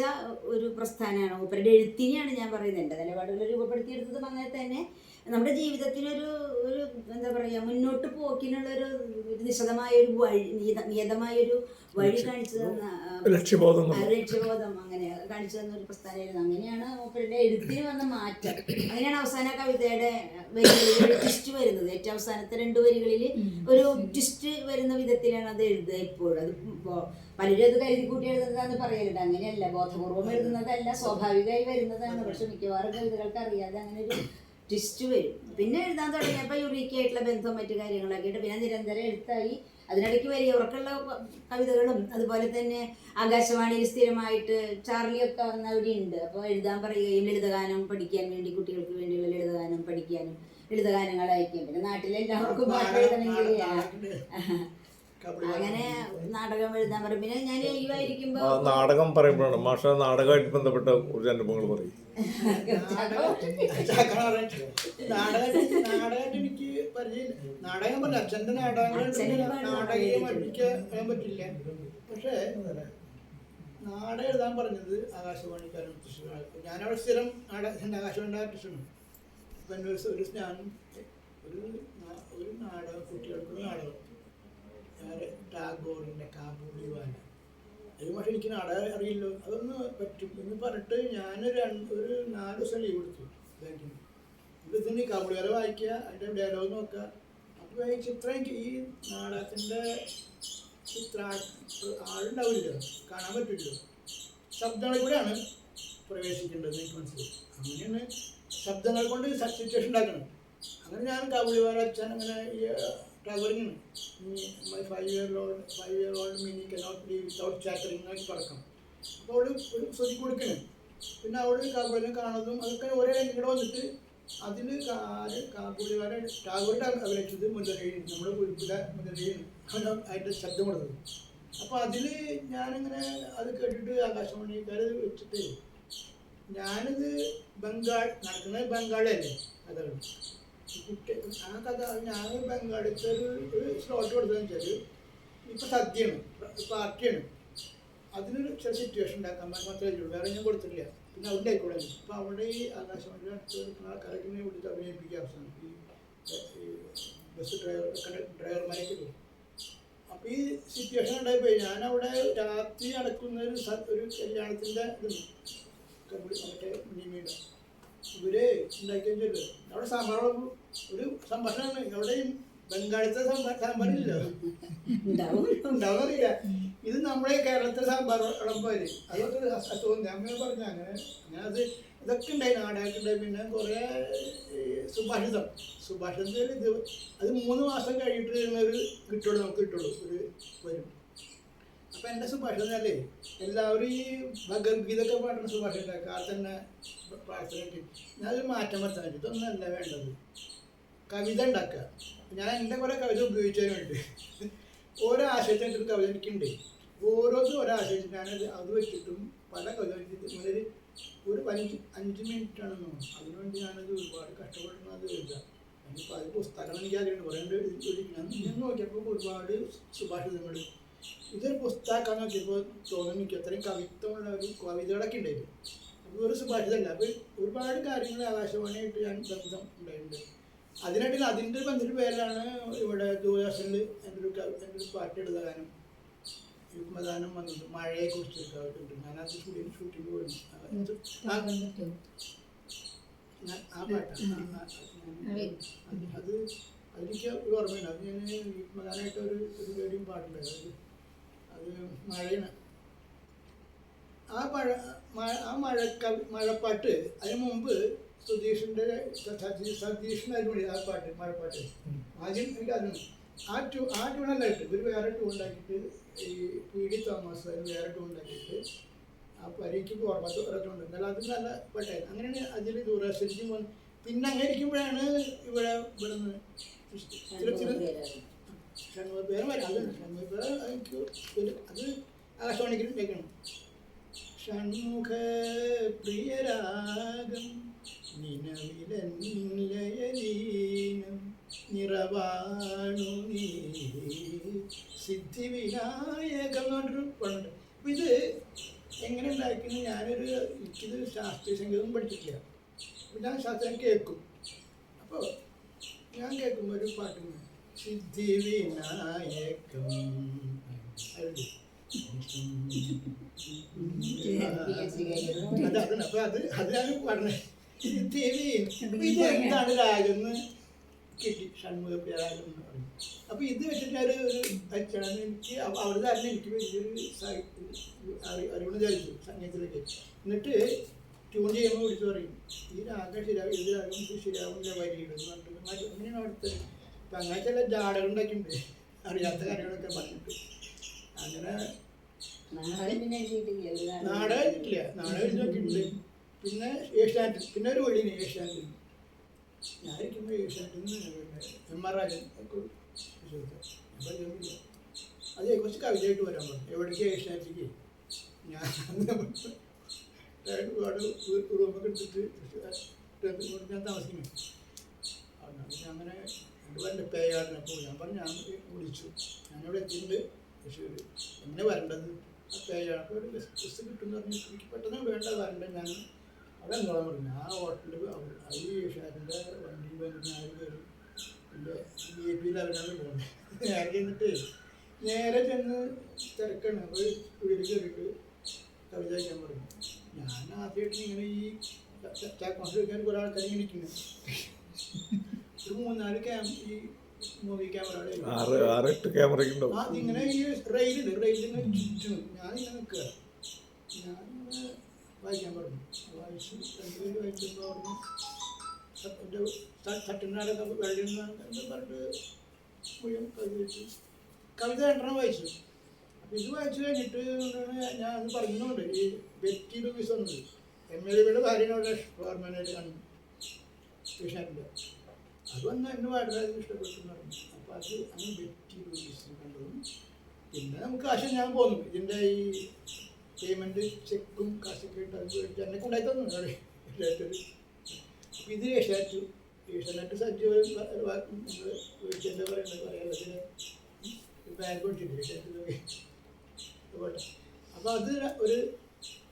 ഒരു പ്രസ്ഥാനമാണ് മൂപ്പരുടെ എഴുത്തിനെയാണ് ഞാൻ പറയുന്നത്. എൻ്റെ നിലപാടുകൾ രൂപപ്പെടുത്തിയെടുത്തതും അങ്ങനെ തന്നെ നമ്മുടെ ജീവിതത്തിനൊരു എന്താ പറയുക, മുന്നോട്ട് പോക്കിനുള്ളൊരു നിശിതമായ ഒരു വഴി, നിയതമായൊരു വഴി കാണിച്ചു തന്ന ലക്ഷ്യബോധം അങ്ങനെ കാണിച്ചു തന്ന ഒരു പ്രസ്ഥാനമായിരുന്നു. അങ്ങനെയാണ് മൂപ്പരുടെ എഴുത്തിന് വന്ന മാറ്റം. അങ്ങനെയാണ് അവസാന കവിതയുടെ വരികളിൽ ട്വിസ്റ്റ് വരുന്നത്. ഏറ്റവും അവസാനത്തെ 2 വരികളിൽ ഒരു ട്വിസ്റ്റ് വരുന്ന വിധത്തിലാണ് അത് എഴുതുക. ഇപ്പോഴും അത് പലരും അത് കരുതി കൂട്ടി എഴുതുന്നതാന്ന് പറയലുണ്ട്. അങ്ങനെയല്ല, ബോധപൂർവം എഴുതുന്നതല്ല, സ്വാഭാവികമായി വരുന്നതാണ്. പക്ഷെ മിക്കവാറും കവിതകൾക്ക് അറിയാതെ അങ്ങനെ ഒരു ട്വിസ്റ്റ് വരും. പിന്നെ എഴുതാൻ തുടങ്ങിയപ്പോൾ യുണീക്കായിട്ടുള്ള ബന്ധവും മറ്റു കാര്യങ്ങളൊക്കെ ആയിട്ട് പിന്നെ നിരന്തരം എഴുത്തായി. അതിനിടയ്ക്ക് വലിയവർക്കുള്ള കവിതകളും അതുപോലെ തന്നെ ആകാശവാണിയിൽ സ്ഥിരമായിട്ട് ചാർലിയൊക്കെ വന്നവിടെ ഉണ്ട്. അപ്പോൾ എഴുതാൻ പറയുകയും ലളിതഗാനം പഠിക്കാൻ വേണ്ടി കുട്ടികൾക്ക് വേണ്ടിയുള്ള ലളിതഗാനം പഠിക്കാനും ലളിതഗാനങ്ങൾ അയക്കും. പിന്നെ നാട്ടിലെല്ലാവർക്കും പാട്ട് എഴുതണമെങ്കിൽ അങ്ങനെ നാടകം എഴുതാൻ പറയും. പിന്നെ ഞാൻ ലീവായിരിക്കുമ്പോ നാടകം പറയുമ്പോഴാണ് മാഷ നാടകമായിട്ട് ബന്ധപ്പെട്ട ഒരു അനുഭവങ്ങൾ പറയും. നാടകമായിട്ട് എനിക്ക് പരിചയമില്ല. നാടകം പറഞ്ഞ അച്ഛൻ്റെ നാടകം പഠിക്കാൻ പറ്റില്ല. പക്ഷേ നാടകം എഴുതാൻ പറഞ്ഞത് ആകാശവാണിക്കാരും കൃഷ്ണനാണ്. ഞാനവിടെ സ്ഥിരം ആകാശവാണിയുടെ കൃഷ്ണനാണ്. അപ്പം എൻ്റെ ഞാൻ ഒരു നാടകം, കുട്ടികൾക്ക് നാടകം, ടാഗോറിൻ്റെ കാബൂളിവാല. അത് പക്ഷേ എനിക്ക് നാടകം അറിയില്ലോ, അതൊന്ന് പറ്റും എന്ന് പറഞ്ഞിട്ട് ഞാനൊരു 4 ദിവസം ലീവ് എടുത്തു ബാങ്കിൽ. ഇതിന് കാബൂളിവാല വായിക്കുക, അതിൻ്റെ ഡയലോഗ് നോക്കുക. അപ്പോൾ ഈ ചിത്രം എനിക്ക് ഈ നാടകത്തിൻ്റെ ആളുണ്ടാവില്ലല്ലോ, കാണാൻ പറ്റില്ലല്ലോ, ശബ്ദങ്ങളിൽ കൂടെയാണ് പ്രവേശിക്കേണ്ടത് എനിക്ക് മനസ്സിലായി. അങ്ങനെയാണ് ശബ്ദങ്ങൾ കൊണ്ട് സിറ്റുവേഷൻ ഉണ്ടാക്കണം. അങ്ങനെ ഞാൻ കാബൂളിവാല അച്ഛൻ അങ്ങനെ ടാഗോറിനാണ് my 5 year old Mini cannot leave without chattering എന്നൊക്കെ പറക്കണം. അപ്പോൾ അവൾ ഒരു ശ്രുതി കൊടുക്കണം. പിന്നെ അവൾ കാബൂളിനെ കാണുന്നതും അതൊക്കെ ഒരേ ഇവിടെ വന്നിട്ട് അതിൽ കാബൂളിവാല ടാഗോറിൻ്റെ അഭിനയിച്ചത് മുതലയിൽ നമ്മുടെ കുരിപ്പിലെ മുതലയിൽ അതിൻ്റെ ശബ്ദം കൊടുത്തത്. അപ്പോൾ അതിൽ ഞാനിങ്ങനെ അത് കേട്ടിട്ട് ആകാശവാണിക്കാർ വെച്ചിട്ട് ഞാനിത് നടക്കുന്നത് ബംഗാളിയല്ലേ കഥകൾ. ആ കഥ ഞാൻ ബംഗാളിത്തെ ഒരു സ്ലോട്ട് കൊടുത്തതെന്ന് വെച്ചാൽ ഇപ്പോൾ സദ്യയാണ്, പാർട്ടിയാണ്, അതിനൊരു ചില സിറ്റുവേഷൻ ഉണ്ടാക്കാൻ മാത്രമേ ഉള്ളൂ, വേറെ ഞാൻ കൊടുത്തിട്ടില്ല. പിന്നെ അവിടെ ആയിക്കോളെ. അപ്പോൾ അവിടെ ഈ ആകാശവാണിയുടെ അടുത്ത് നിൽക്കുന്ന ആൾക്കാരൊക്കെ ഇങ്ങനെ വിളിച്ച് അഭിനയിപ്പിക്കുക അവസാനം ഈ ബസ് ഡ്രൈവർമാരൊക്കെ ഇല്ലേ. അപ്പോൾ ഈ സിറ്റുവേഷൻ ഉണ്ടായിപ്പോയി. ഞാനവിടെ രാത്രി നടക്കുന്ന ഒരു കല്യാണത്തിൻ്റെ ഇതുണ്ട്, മറ്റേ നിയമയുടെ ഇവര് ഉണ്ടാക്കിയെന്ന് ചൊല്ലും. അവിടെ സാമ്പാറും ഒരു സംഭാഷണമാണ്. എവിടെയും ബംഗാളത്തെ സാമ്പാറില്ല ഉണ്ടാവുന്നറിയില്ല. ഇത് നമ്മുടെ കേരളത്തിലെ സാമ്പാർ വിളമ്പാര് അതൊക്കെ തോന്നി. അമ്മ പറഞ്ഞു അങ്ങനെ അങ്ങനെ അത് ഇതൊക്കെ ഉണ്ടായി, നാടകമൊക്കെ ഉണ്ടായി. പിന്നെ കുറേ സുഭാഷിതത്തിൽ ഇത് അത് 3 മാസം കഴിഞ്ഞിട്ട് ഒരു നമുക്ക് കിട്ടുള്ളൂ ഒരു വരും. അപ്പം എൻ്റെ സുഭാഷിതം അല്ലേ എല്ലാവരും ഈ ഭഗവത്ഗീതൊക്കെ പാടുന്ന സുഭാഷിതം കാർ തന്നെ പ്രാർത്ഥനയ്ക്ക് ഞാനൊരു മാറ്റം വരുത്താൻ പറ്റും. ഇതൊന്നല്ല വേണ്ടത്, കവിത ഉണ്ടാക്കുക. ഞാൻ എൻ്റെ കുറേ കവിത ഉപയോഗിച്ചതിനുണ്ട്. ഓരോ ആശയത്തിൻ്റെ ഒരു കവിത എനിക്കുണ്ട്. ഓരോന്നും ഓരോ ആശയത്തിൽ ഞാനത് അത് വെച്ചിട്ടും പല കവിത വെച്ചിട്ട് ഒരു 5 മിനിറ്റാണെന്ന് തോന്നുന്നു. അതിനുവേണ്ടി ഞാനത് ഒരുപാട് കഷ്ടപ്പെടുന്ന അത് എഴുതാം. അതിപ്പോൾ അത് പുസ്തകം എനിക്ക് അറിയുന്നുണ്ട് കുറേ ഞാൻ നോക്കിയപ്പോൾ ഒരുപാട് സുഭാഷിതങ്ങൾ. ഇതൊരു പുസ്തകം നോക്കിയപ്പോൾ തോന്നുന്നു എനിക്ക് അത്രയും കവിത്വമുള്ള ഒരു കവിതകളൊക്കെ ഉണ്ടായിരുന്നു. അപ്പോൾ ഒരു സുഭാഷിതമല്ല. അപ്പോൾ ഒരുപാട് കാര്യങ്ങൾ ആകാശവാണിയായിട്ട് ഞാൻ ബന്ധം ഉണ്ടായിട്ടുണ്ട്. അതിനായിട്ട് അതിൻ്റെ ബന്ധത്തിൻ്റെ പേരിലാണ് ഇവിടെ ദൂരദർശനിൽ എൻ്റെ ഒരു പാട്ട് എടുത്ത ഗാനം യുഗ്മദാനം വന്നത്. മഴയെക്കുറിച്ച് ഞാനത് ഷൂട്ടിങ് പോയിരുന്നു. ആ പാട്ടാണ് അത് അതെനിക്ക് ഒരു ഓർമ്മയുണ്ട്. അത് ഞാൻ യുഗ്മദാനമായിട്ട് ഒരു റേഡിയോ പാട്ടുണ്ടായിരുന്നു. അത് മഴയാണ്. ആ മഴപ്പാട്ട് അതിന് മുമ്പ് സതീഷിനായിരുന്നു ആ പാട്ട് മഴപ്പാട്ട്. ആദ്യം എനിക്ക് അറിയണം ആ ട്യൂണല്ല ഇട്ട് ഇവർ വേറെ ട്യൂൺ ഉണ്ടാക്കിയിട്ട് ഈ പി.ഡി. തോമസ് അതിന് വേറെ ട്യൂൺ ഉണ്ടാക്കിയിട്ട് ആ പരിക്ക് ഓർമ്മത്തുണ്ട്. എന്നാലും അത് നല്ല പാട്ടായിരുന്നു. അങ്ങനെയാണ് അതിൽ ദൂരദർശനിക്കും വന്ന്. പിന്നെ അങ്ങനെ ഇരിക്കുമ്പോഴാണ് ഇവിടുന്ന് ഷൺമുഖ വരാം. അത് ഷൺമുഖ എനിക്ക് അത് ആകാശവാണിക്ക് ഉണ്ടാക്കണം. ഷൺമുഖ പ്രിയരാഗം നിലവിലീനം നിറവാണു നീ സിദ്ധിവിനായകം എന്ന് പറഞ്ഞൊരു പണ്ട്. അപ്പം ഇത് എങ്ങനെ ഉണ്ടാക്കുന്നത്? എനിക്കിത് ശാസ്ത്രീയ സംഗീതം പഠിച്ചിട്ടില്ല. അപ്പം ഞാൻ ശാസ്ത്രം കേൾക്കും. അപ്പോൾ ഞാൻ കേൾക്കുമ്പോൾ ഒരു പാട്ട് സിദ്ധിവിനായകം അതാണ്. അപ്പോൾ അതിലാണ് പാടുന്നത് സിദ്ധിവി. ഇത് എന്താണ് രാഗം എന്ന് കിട്ടി, ഷൺമുഖ രാഗം എന്ന് പറഞ്ഞു. അപ്പോൾ ഇത് വെച്ചിട്ട് ഒരു വെച്ചാണ് എനിക്ക് അവിടെ തന്നെ എനിക്ക് വലിയൊരു അറിവുകൾ വിചാരിച്ചു സംഗീതത്തിലേക്ക്. എന്നിട്ട് ട്യൂൺ ചെയ്യുമ്പോൾ വിളിച്ചു പറയും ഈ രാഗം ശരിയാവും, ഇത് രാഗം ശരിയാവില്ല വരിയിടുന്നു പറഞ്ഞിട്ട് അങ്ങനെയാണ് അവിടുത്തെ. അപ്പം അങ്ങനെ ചില ജാടകൾ ഉണ്ടാക്കിയിട്ടുണ്ട് അറിയാത്ത കാര്യങ്ങളൊക്കെ പറഞ്ഞിട്ട്. അങ്ങനെ നാടകം എഴുതിയിട്ടില്ല, നാടകം എഴുതി നോക്കിയിട്ടുണ്ട്. പിന്നെ ഏഷ്യാനെറ്റ്, പിന്നെ ഒരു വഴിയാണ് ഏഷ്യാനെറ്റിൽ. ഞാനിരിക്കുമ്പോൾ ഏഷ്യാനെറ്റിൽ നിന്ന് എം.ആർ. രാജൻ ഒക്കെ ഞാൻ പറയുന്നില്ല. അത് കുറച്ച് കവിതയായിട്ട് വരാൻ പറഞ്ഞു. എവിടേക്ക് ഏഷ്യാനെറ്റിക്ക് ഞാൻ ഒരുപാട് റൂമൊക്കെ എടുത്തിട്ട് ഞാൻ താമസിക്കുന്നു. അങ്ങനെ എൻ്റെ പേയാടിനപ്പോൾ ഞാൻ പറഞ്ഞു ഞാൻ വിളിച്ചു, ഞാനിവിടെ എത്തിയിട്ടുണ്ട് തൃശ്ശൂർ, എങ്ങനെ വരേണ്ടത്? ആ പേയാടൊക്കെ ഒരു ബസ് കിട്ടുമെന്ന് പറഞ്ഞു. എനിക്ക് പെട്ടെന്ന് വേണ്ട വരേണ്ടത്, ഞാൻ അവിടെ എന്തോളം പറഞ്ഞു. ആ ഹോട്ടലിൽ ഈ ഏഷ്യാനെറ്റിൻ്റെ വണ്ടിയിൽ വന്നിട്ട് ഞാൻ കയറി എൻ്റെ VIP ലെവലാണ് പോകുന്നത്. നേരെ ചെന്നിട്ട് നേരെ ചെന്ന് തിരക്കാണ്. അപ്പോൾ വീട്ടിൽ കയറിയിട്ട് കവിത വയ്ക്കാൻ പറഞ്ഞു. ഞാൻ ആദ്യമായിട്ട് ഇങ്ങനെ ഈ ചാക്കോൺസ് വയ്ക്കാൻ കുറേ ആൾക്കാർ ഇങ്ങനെ ഇരിക്കുന്നു. ഒരു 3-4 ഈ മൂവി ക്യാമറയുടെ അതിങ്ങനെ ഈ റെയിലിങ്ങനെ ചുറ്റും ഞാനിങ്ങനെ നിൽക്കുക. ഞാനിങ്ങനെ വായിക്കാൻ പറഞ്ഞു. വായിച്ചു 2 പേര് വായിച്ചപ്പോൾ പറഞ്ഞു എൻ്റെ തട്ടിനാടൊക്കെ വെള്ളിൽ നിന്ന് പറഞ്ഞിട്ട് മുഴുവൻ കവിത വെച്ചു. കവിത 2 വായിച്ചു. അപ്പോൾ ഇത് വായിച്ചു കഴിഞ്ഞിട്ട് ഞാൻ അത് പറയുന്നുണ്ട്. ഈ ബെറ്റി ലൂയിസ് വന്നത് MLA-യുടെ ഭാര്യനോട് ഫോർമാനായിട്ട് കണ്ടു ഏഷ്യാനെറ്റിൻ്റെ. അത് വന്ന് എന്നെ വളരെ ഇഷ്ടപ്പെട്ടു എന്ന് പറഞ്ഞു. അപ്പോൾ അത് അങ്ങനെ ബെറ്റി ലൂയിസ് കണ്ടതും പിന്നെ നമുക്ക് കാശ് ഞാൻ പോന്നു. ഇതിൻ്റെ ഈ പേയ്മെൻറ്റ് ചെക്കും കാശൊക്കെ ഇട്ട് അത് മേടിച്ച് എന്നെ കൊണ്ടായി തന്നു അവിടെ ഏഷ്യാനെറ്റ്. അപ്പോൾ ഇത് ഏഷ്യാനെറ്റ് സജീവം മേടിച്ചെന്താ പറയുന്നത് പറയാൻ ബാങ്ക് മേടിച്ചിട്ട് ഏഷ്യാനെറ്റിലൊക്കെ പോട്ടെ. അപ്പോൾ അത് ഒരു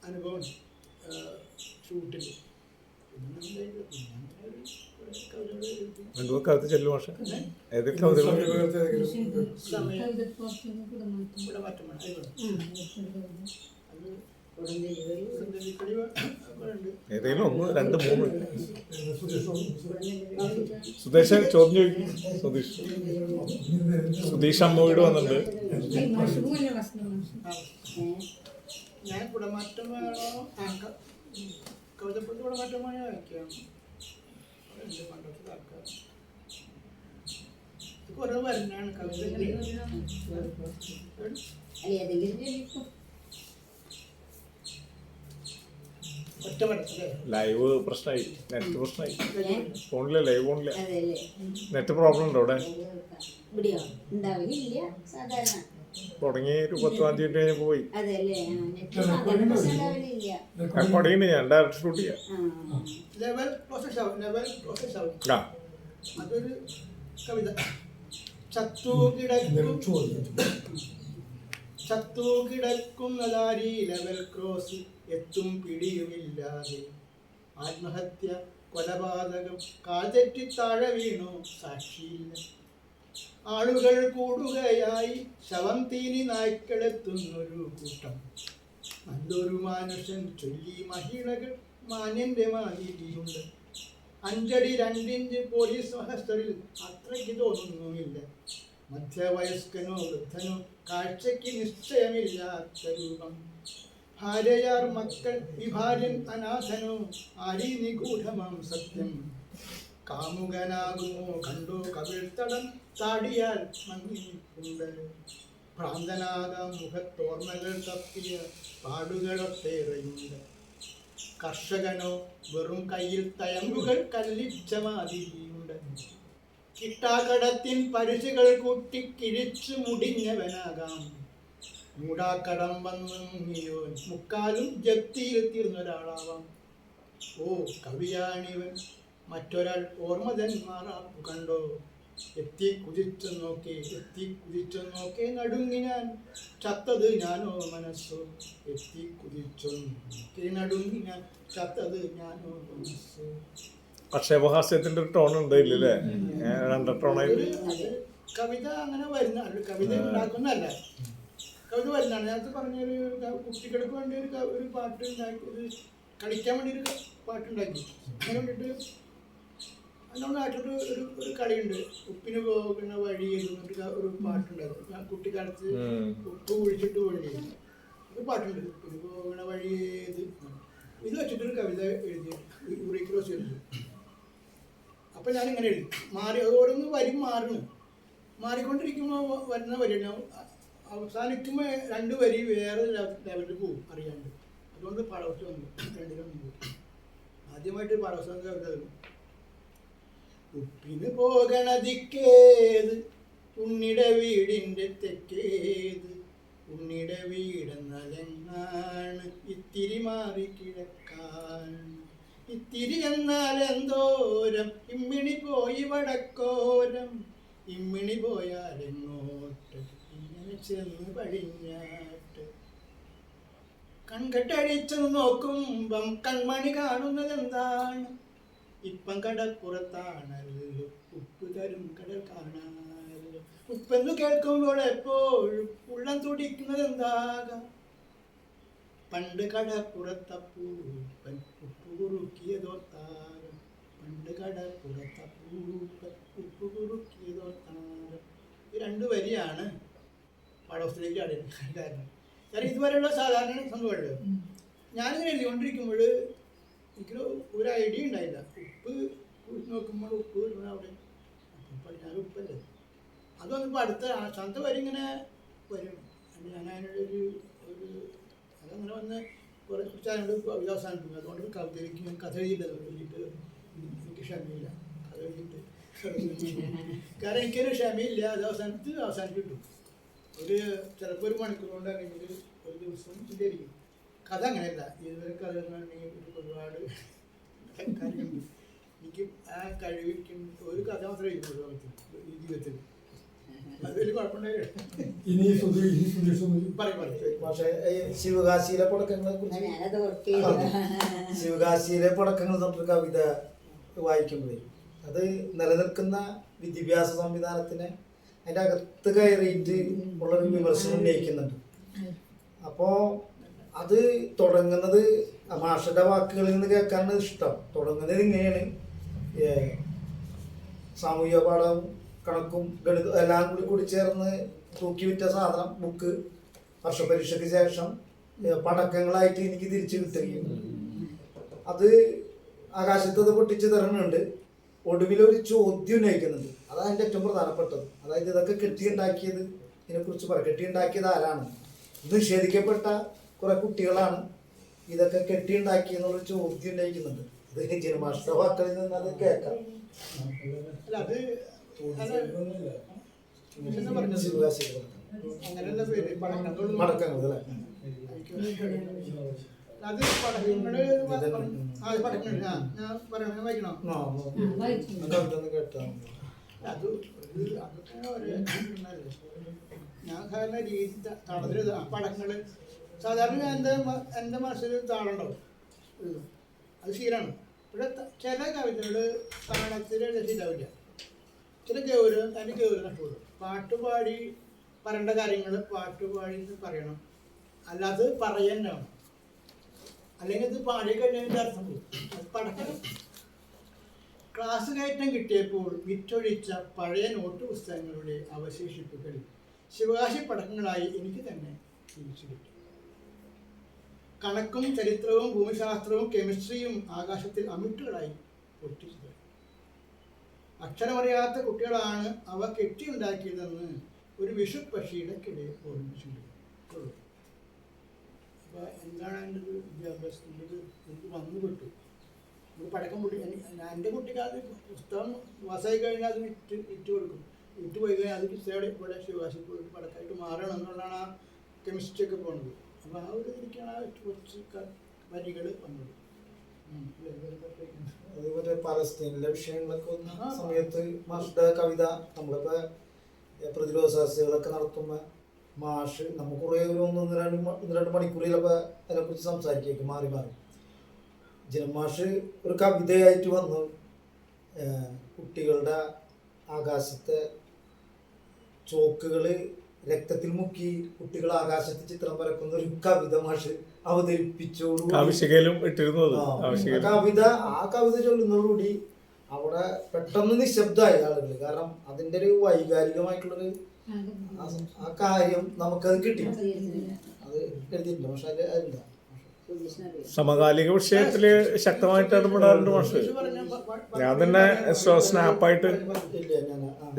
അനുഭവമുണ്ട്. ഷൂട്ടിൽ. പിന്നെ കവിതകൾ എഴുതി. രണ്ടു കവിത ചെല്ലു മാഷ ഏതൊക്കെ കവിതകൾ സമയം ഇവിടെ മാറ്റം വേണം. അത് കൊടുന്തലിക്കളി ഉണ്ട്. ഏതെങ്കിലും ഒന്ന് രണ്ട് മൂന്ന്. സുദേശ് ചോദ്യം ചോദിക്കും. സുധീഷ് അമ്മയോട് വന്നിട്ടുണ്ട്. ഞാൻ കുടമാറ്റം വേണോ കവിതപ്പുറത്ത് കുടമാറ്റം വേണോ വായിക്കാം. എൻ്റെ മണ്ഡലത്തിൽ ആൾക്കാർ ഇത് കുറേ വരുന്നതാണ് കവിത. ഒറ്റ മരത്തിലെ ലൈവ് പ്രശ്നമായി, നെറ്റ് പ്രശ്നമായി. ഫോണിലെ ലൈവ് ഫോണിലെ നെറ്റ് പ്രോബ്ലം ഉണ്ടോ അവിടെ? ഇവിടെയോ ഉണ്ടാവില്ല സാധാരണ. തുടങ്ങി ഒരു 10 തീയതി കഴിഞ്ഞപ്പോൾ പോയി. അതെല്ലേ സാധാരണ പ്രശ്നം ഉണ്ടാവില്ല. തുടങ്ങിയിട്ട് ഞാൻ ഡയറക്റ്റ് ഷൂട്ട് ചെയ്യാം. ലെവൽ പ്രോസസ് ആവും. ആ അതൊരു കവിത. ചത്തു കിടക്കുന്നതാരി ലെവൽ ക്രോസ് എത്തും പിടിയുമില്ലാതെ. ആത്മഹത്യ, കൊലപാതകം, കാൽ തെറ്റി താഴെ വീണു, സാക്ഷിയില്ല. ആളുകൾ കൂടുകയായി, ശവം തീനി നായ്ക്കളെത്തുന്നൊരു കൂട്ടം. നല്ലൊരു മനുഷ്യൻ ചൊല്ലി മഹിളകൾ മാന്യന്റെ മാതിരിയുണ്ട്. 5 അടി 2 ഇഞ്ച് പോലീസ് മഹസ്തറിൽ അത്രയ്ക്ക് തോന്നുന്നുമില്ല. മധ്യവയസ്കനോ വൃദ്ധനോ കാഴ്ചയ്ക്ക് നിശ്ചയമില്ലാത്ത രൂപം. ഭാര്യയാർ മക്കൾ വിഭാര്യൻ അനാഥനോ ആരി നിഗൂഢമാം സത്യം. കാമുകനാകുമോ കണ്ടോ കവിൾത്തടം താടിയാൽ മങ്ങിയിട്ടുണ്ട്. ഭ്രാന്തനാകാം മുഖത്തോർമ്മകൾ തപ്പിയ പാടുകളൊട്ടേറെയുണ്ട്. കർഷകനോ വെറും കയ്യിൽ തയമ്പുകൾ കല്ലിച്ച മാതിരിയുണ്ട്. കിട്ടാക്കടത്തിൻ പരുസുകൾ കൂട്ടി കിഴിച്ചു മുടിഞ്ഞവനാകാം. മൂടാക്കടം വന്നിയോ മുക്കാലും ജപ്തിയിൽ തീർന്നൊരാളാവാം. ഓ കവിയാണിവൻ, മറ്റൊരാൾ ഓർമ്മതൻ മാറാപ്പു കണ്ടോ. എത്തി കുതിച്ചു നോക്കേ നടുങ്ങി ഞാൻ, ചത്തത് ഞാനോ മനസ്സോ. എത്തി കുതിച്ചു നോക്കേ നടുങ്ങി ഞാൻ, ചത്തത് ഞാനോ മനസ്സോ. അക്ഷേപഹാസ്യത്തിന്റെ ഒരു ടോൺ ഉണ്ട് ഇല്ലല്ലേ? 2 ടോണായിട്ട് കവിത അങ്ങനെ വരുന്ന കവിത ഉണ്ടാക്കുന്നതല്ല, കവിത വരുന്നതാണ്. നേരത്തെ പറഞ്ഞൊരു കുട്ടികൾക്ക് വേണ്ടി ഒരു പാട്ട് ഉണ്ടാക്കി, ഒരു കളിക്കാൻ വേണ്ടി ഒരു പാട്ടുണ്ടാക്കി. അങ്ങനെ വേണ്ടിയിട്ട് നമ്മുടെ നാട്ടിലൊരു ഒരു കളിയുണ്ട്, ഉപ്പിന് പോകുന്ന വഴി എന്നിട്ട് ഒരു പാട്ടുണ്ടായിരുന്നു. ഞാൻ കുട്ടിക്കാലത്ത് ഉപ്പ് കുഴിച്ചിട്ട് വേണ്ടി ഒരു പാട്ടുണ്ട്, ഉപ്പിന് പോകുന്ന വഴി ഇത് വെച്ചിട്ടൊരു കവിത എഴുതി, ഉറിക്രോസ് എഴുതി. അപ്പം ഞാനിങ്ങനെ എഴുതി മാറി, ഓരോന്ന് വരി മാറിക്കൊണ്ടിരിക്കുമ്പോൾ വരുന്ന വരിയാണ്. അവസാനിക്കുമ്പോൾ 2 വരി വേറെ ലെവലിൽ പോകും അറിയാണ്ട്. അതുകൊണ്ട് പാഠവസ്ഥ വന്നു 2 ആദ്യമായിട്ട് പാഠവസ്ഥ കവിത തരും. ഉപ്പിന് പോകണതിക്കേത്, ഉണ്ണിയുടെ വീടിൻ്റെ തെക്കേത്. ഉണ്ണിയുടെ വീടെന്നാലെങ്ങാണ്, ഇത്തിരി മാറി കിഴക്കാൻ. ഇത്തിരി എന്നാൽ എന്തോരം, ഇമ്മിണി പോയി വടക്കോരം. ഇമ്മിണി പോയാലെങ്ങോട്ട്, ഇങ്ങനെ ചെന്ന് പടിഞ്ഞാട്ട്. കൺകെട്ടഴിച്ചു നോക്കുമ്പം കൺമണി കാണുന്നത് എന്താണ്? ഇപ്പം കടപ്പുറത്താണല്ലോ ഉപ്പ് തരും കടൽ കാണാനല്ലോ. ഉപ്പെന്നു കേൾക്കുമ്പോൾ എപ്പോഴും ഉള്ളം തുടിക്കുന്നത് എന്താകാം? പണ്ട് കടപ്പുറത്തപ്പൂപ്പൻ ഉപ്പ് കുറുക്കിയതോർത്താരം. പണ്ട് കടപ്പുറത്തപ്പൂപ്പൻ ഉപ്പ് കുറുക്കിയതോർത്താരം. ഈ 2 വരിയാണ് പാഠപുസ്തകത്തിലേക്ക് അടയാൻ കാരണം. കാരണം ഇതുവരെയുള്ള സാധാരണ സംഭവമല്ലോ. ഞാനിങ്ങനെ എഴുതിക്കൊണ്ടിരിക്കുമ്പോൾ എനിക്കൊരു ഐഡിയ ഉണ്ടായില്ല. ഉപ്പ് നോക്കുമ്പോൾ ഉപ്പ് കിട്ടണം അവിടെ, അപ്പം ഞാൻ ഉപ്പല്ലേ. അതൊന്നിപ്പോൾ അടുത്ത ആശാന്ത വരി ഇങ്ങനെ വരും. ഞാൻ അതിനൊരു അതങ്ങനെ വന്ന് കുറച്ച് അതിനോട് അവസാനിപ്പിക്കും. അതുകൊണ്ട് കവിതയിലേക്ക് ഞാൻ കഥ എഴുതിയിട്ട് എനിക്ക് ക്ഷമയില്ല. കഥ എഴുതിയിട്ട് കാരണം എനിക്കൊരു ക്ഷമയില്ല. അത് അവസാനിപ്പിക്കും. ചിലപ്പോൾ 1 മണിക്കൂർ കൊണ്ട് അല്ലെങ്കിൽ ഒരു ദിവസം ഇതായിരിക്കും. കഥ അങ്ങനെയല്ല. ഇതുവരെ കഥ ഒരുപാട് കാര്യങ്ങളുണ്ട്. എനിക്ക് ആ കഴിവിരിക്കും. ഒരു കഥ മാത്രമേ എഴുതുള്ളൂ ഈ ജീവിതത്തിൽ. അത് വലിയ കുഴപ്പമുണ്ടായില്ല. ഇനി സുധീഷ് പറയും. പക്ഷേ ഈ ശിവകാശിയിലെ പടക്കങ്ങളെ കുറിച്ച് ഞാനത് വർക്ക് ചെയ്തു. ശിവകാശിയിലെ പടക്കങ്ങൾ തൊട്ടൊരു കവിത വായിക്കുമ്പോഴേ അത് നിലനിൽക്കുന്ന വിദ്യാഭ്യാസ സംവിധാനത്തിനെ അതിൻ്റെ അകത്ത് കയറിയിട്ട് ഉള്ളൊരു വിമർശനം ഉന്നയിക്കുന്നുണ്ട്. അപ്പോൾ അത് തുടങ്ങുന്നത് മാഷയുടെ വാക്കുകളിൽ നിന്ന് കേൾക്കാനാണ് ഇഷ്ടം. തുടങ്ങുന്നത് ഇങ്ങനെയാണ്: സാമൂഹിക പാഠം, കണക്കും ഗണിതം എല്ലാം കൂടി ചേർന്ന് തൂക്കി വിറ്റ സാധനം ബുക്ക് വർഷപരീക്ഷയ്ക്ക് ശേഷം പടക്കങ്ങളായിട്ട് എനിക്ക് തിരിച്ചു കിട്ടുകയും അത് ആകാശത്ത് അത് പൊട്ടിച്ച് തരുന്നുണ്ട്. ഒടുവിലൊരു ചോദ്യം ഉന്നയിക്കുന്നുണ്ട്. അതാണ് എൻ്റെ ഏറ്റവും പ്രധാനപ്പെട്ടത്. അതായത് ഇതൊക്കെ കെട്ടിയുണ്ടാക്കിയത്, ഇതിനെക്കുറിച്ച് കെട്ടിയുണ്ടാക്കിയത് ആരാണ്? നിഷേധിക്കപ്പെട്ട കുറെ കുട്ടികളാണ് ഇതൊക്കെ കെട്ടിയുണ്ടാക്കിയെന്നുള്ളൊരു ചോദ്യം ഉന്നയിക്കുന്നുണ്ട്. ഇത് ജിനമാഷ്ട വാക്കളിൽ നിന്ന് അത് കേൾക്കാം. അല്ല, അത് എന്താ പറഞ്ഞത്? ശിവകാശികൾ അങ്ങനെയുള്ള പേര് പടക്കങ്ങൾ പടക്കങ്ങൾ അല്ലേ? അത് പടക്കങ്ങള് പടക്കങ്ങൾ ഞാൻ പറയണ വായിക്കണോ? കേട്ടാ അത് അതൊക്കെ ഒരേ ഞാൻ സാധാരണ രീതി താളത്തിൽ പടങ്ങള് സാധാരണ എൻ്റെ മനസ്സിൽ താളുണ്ടാവും, അത് ശീലമാണ്. ഇവിടെ ചില കവിതകള് താളത്തിൽ ശീലാവില്ല. ചില ഗൗരവം അതിന് ഗൗരവം നഷ്ടപ്പെടും. പാട്ടുപാടി പറയേണ്ട കാര്യങ്ങൾ പാട്ടുപാടി പറയണം, അല്ലാതെ പറയാനാണ്. അല്ലെങ്കിൽ ഇത് പാടി കഴിഞ്ഞതിൻ്റെ അർത്ഥം പോകും. അത് പടക്കം ക്ലാസ് കയറ്റം കിട്ടിയപ്പോൾ വിറ്റൊഴിച്ച പഴയ നോട്ട് പുസ്തകങ്ങളുടെ അവശേഷിപ്പുകൾ ശിവകാശി പടക്കങ്ങളായി എനിക്ക് തന്നെ തിരിച്ചു കിട്ടി. കണക്കും ചരിത്രവും ഭൂമിശാസ്ത്രവും കെമിസ്ട്രിയും ആകാശത്തിൽ അമിട്ടുകളായി പൊട്ടിച്ചു. അക്ഷരമറിയാത്ത കുട്ടികളാണ് അവ കെട്ടിയുണ്ടാക്കിയതെന്ന് ഒരു വിഷു പക്ഷിയുടെ കിടയിൽ ഓർമ്മിച്ചിട്ടുണ്ട്. അപ്പോൾ എന്താണ് എൻ്റെ ഒരു വിദ്യാഭ്യാസത്തിൻ്റെ എനിക്ക് വന്നു കിട്ടു. നമുക്ക് പടക്കം പൊട്ടി എൻ്റെ കുട്ടിക്കാലത്ത് പുസ്തകം മാസമായി കഴിഞ്ഞാൽ അത് വിറ്റ് കൊടുക്കും. വിറ്റ് പോയി കഴിഞ്ഞാൽ അത് കിസ്സയുടെ ഇവിടെ ശിവകാശി പോയിട്ട് പടക്കമായിട്ട് മാറണം എന്നുള്ളതാണ് ആ കെമിസ്ട്രി ഒക്കെ പോകുന്നത്. അപ്പോൾ ആ ഒരു എനിക്കാണ് ആ കുറച്ച് വരികൾ വന്നത്. അതുപോലെ പലസ്തീനിലെ വിഷയങ്ങളൊക്കെ വന്ന സമയത്ത് മാഷുടെ കവിത നമ്മളിപ്പോൾ പ്രതിരോധ ചർച്ചകളൊക്കെ നടത്തുമ്പോൾ മാഷ് നമുക്ക് കുറേ ഒരു ഒന്ന് രണ്ട് മണിക്കൂറിലപ്പോൾ അതിനെക്കുറിച്ച് സംസാരിക്കും മാറി മാറി. ജനമാഷ് ഒരു കവിതയായിട്ട് വന്നു കുട്ടികളുടെ ആകാശത്തെ ചോക്കുകൾ രക്തത്തിൽ മുക്കി കുട്ടികൾ ആകാശത്ത് ചിത്രം വരക്കുന്ന ഒരു കവിത മാഷ് അവതരിപ്പിച്ചോടു ആ കവിത ചൊല്ലുന്നതോടുകൂടി അവിടെ പെട്ടെന്ന് നിശബ്ദമായി ആളുകൾ. കാരണം അതിൻ്റെ ഒരു വൈകാരികമായിട്ടുള്ളൊരു ആ കാര്യം നമുക്കത് കിട്ടി. അത് എഴുതിയിട്ടുണ്ട്, പക്ഷെ അതിൽ അതില്ല. സമകാലിക വിഷയത്തില് ശക്തമായിട്ട് ഇടപെടാറുണ്ട് മാഷ്. ഞാൻ തന്നെ സ്നാപ്പായിട്ട്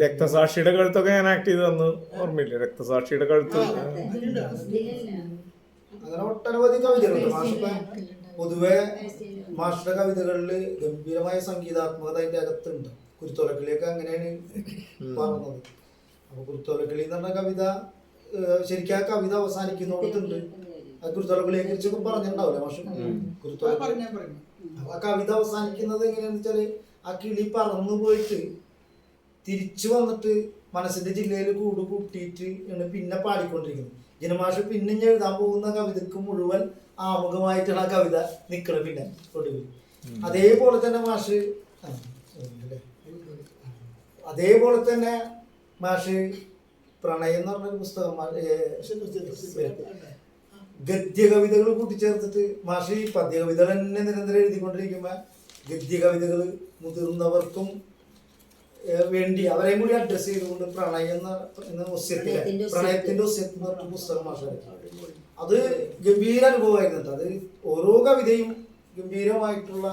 രക്തസാക്ഷിയുടെ കഴുത്തൊക്കെ ഞാൻ ആക്ട് ചെയ്ത് തന്നു, ഓർമ്മയില്ലേ? രക്തസാക്ഷിയുടെ കഴുത്ത്. അങ്ങനെ ഒട്ടനവധി കവിതകളുണ്ട് മാഷിപ്പ. പൊതുവെ മാഷിന്റെ കവിതകളിൽ ഗംഭീരമായ സംഗീതാത്മകത അതിന്റെ അകത്തുണ്ട്. കുരുത്തോലക്കിളിയൊക്കെ അങ്ങനെയാണ് പറഞ്ഞത്. അപ്പൊ കുരുത്തോലക്കിളി എന്ന് പറഞ്ഞ കവിത ശരിക്കും ആ കവിത അവസാനിക്കുന്നോടത്തുണ്ട്. ആ കുരുത്തോലക്കിളിയെ കുറിച്ചൊക്കെ പറഞ്ഞിട്ടുണ്ടാവില്ല മാഷ്? കുരുത്തോലക്കിളി ആ കവിത അവസാനിക്കുന്നത് എങ്ങനെയാന്ന് വെച്ചാല് ആ കിളി പറന്നു പോയിട്ട് തിരിച്ചു വന്നിട്ട് മനസ്സിന്റെ ജില്ലയിൽ കൂട് കൂട്ടിയിട്ട് പിന്നെ പാടിക്കൊണ്ടിരിക്കുന്നത്. ജനമാഷ് പിന്നെ എഴുതാൻ പോകുന്ന കവിതക്ക് മുഴുവൻ ആമുഖമായിട്ടാണ് ആ കവിത നിൽക്കുന്നത്. പിന്നെ ഒടുവിൽ അതേപോലെ തന്നെ മാഷ് പ്രണയം എന്ന് പറഞ്ഞൊരു പുസ്തകം ഗദ്യ കവിതകൾ കൂട്ടിച്ചേർത്തിട്ട് മാഷ് ഈ പദ്യ കവിതകൾ തന്നെ നിരന്തരം എഴുതിക്കൊണ്ടിരിക്കുമ്പോൾ ഗദ്യ കവിതകൾ മുതിർന്നവർക്കും വേണ്ടി അവരെയും കൂടി അഡ്രസ് ചെയ്തുകൊണ്ട് പ്രണയം എന്ന പ്രണയത്തിന്റെ ഒസ്യത്ത് എന്ന് പറഞ്ഞ പുസ്തകം മാഷ. അത് ഗംഭീര അനുഭവമായിരുന്നു. അത് ഓരോ കവിതയും ഗംഭീരമായിട്ടുള്ള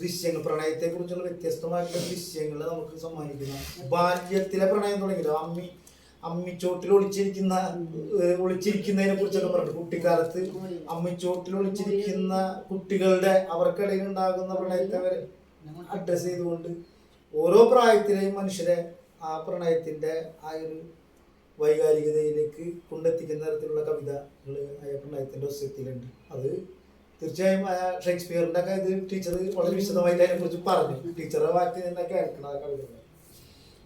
ദൃശ്യങ്ങൾ, പ്രണയത്തെ കുറിച്ചുള്ള വ്യത്യസ്തമായിട്ടുള്ള ദൃശ്യങ്ങൾ നമുക്ക് സമ്മാനിക്കുന്ന. ബാല്യത്തിലെ പ്രണയം തുടങ്ങിയില്ല, അമ്മിച്ചോട്ടിൽ ഒളിച്ചിരിക്കുന്നതിനെ കുറിച്ചൊക്കെ പറഞ്ഞു. കുട്ടിക്കാലത്ത് അമ്മിച്ചോട്ടിൽ ഒളിച്ചിരിക്കുന്ന കുട്ടികളുടെ അവർക്കിടയിൽ ഉണ്ടാകുന്ന പ്രണയത്തെ വരെ അഡ്രസ് ചെയ്തുകൊണ്ട് ഓരോ പ്രായത്തിലെയും മനുഷ്യരെ ആ പ്രണയത്തിന്റെ ആ ഒരു വൈകാരികതയിലേക്ക് കൊണ്ടെത്തിക്കുന്ന തരത്തിലുള്ള കവിതകൾ പ്രണയത്തിന്റെ ഒസ്യത്തിലുണ്ട്. അത് തീർച്ചയായും ഷേക്സ്പിയറിന്റെ ഒക്കെ ഇത് ടീച്ചർ വളരെ വിശദമായിട്ട് അതിനെ കുറിച്ച് പറഞ്ഞു. ടീച്ചറുടെ വാക്കിൽ നിന്നൊക്കെ കേൾക്കണം ആ കവിതകൾ.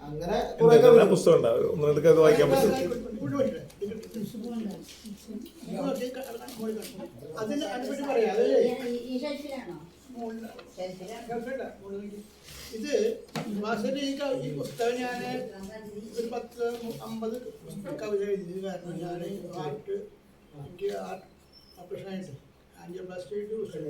അങ്ങനെ കുറെ എന്തെങ്കിലും കവിതകൾ. പുസ്തകം ഉണ്ടാവും ഒന്ന് എടുക്കാതെ വായിക്കാൻ പറ്റും. അതിന് അതിനെപ്പറ്റി പറയാം. അത് ഈ ഷെൽഫിലാണോ? ഇത് വാസ്തവത്തിൽ ഈ പുസ്തകം ഞാൻ ഒരു 10-50 കവിത എഴുതി. കാരണം ഞാൻ ആർട്ട് എനിക്ക് ആർട്ട് ഓപ്പറേഷനായിട്ട് ആൻജിയോപ്ലാസ്റ്റിക് പുസ്തകം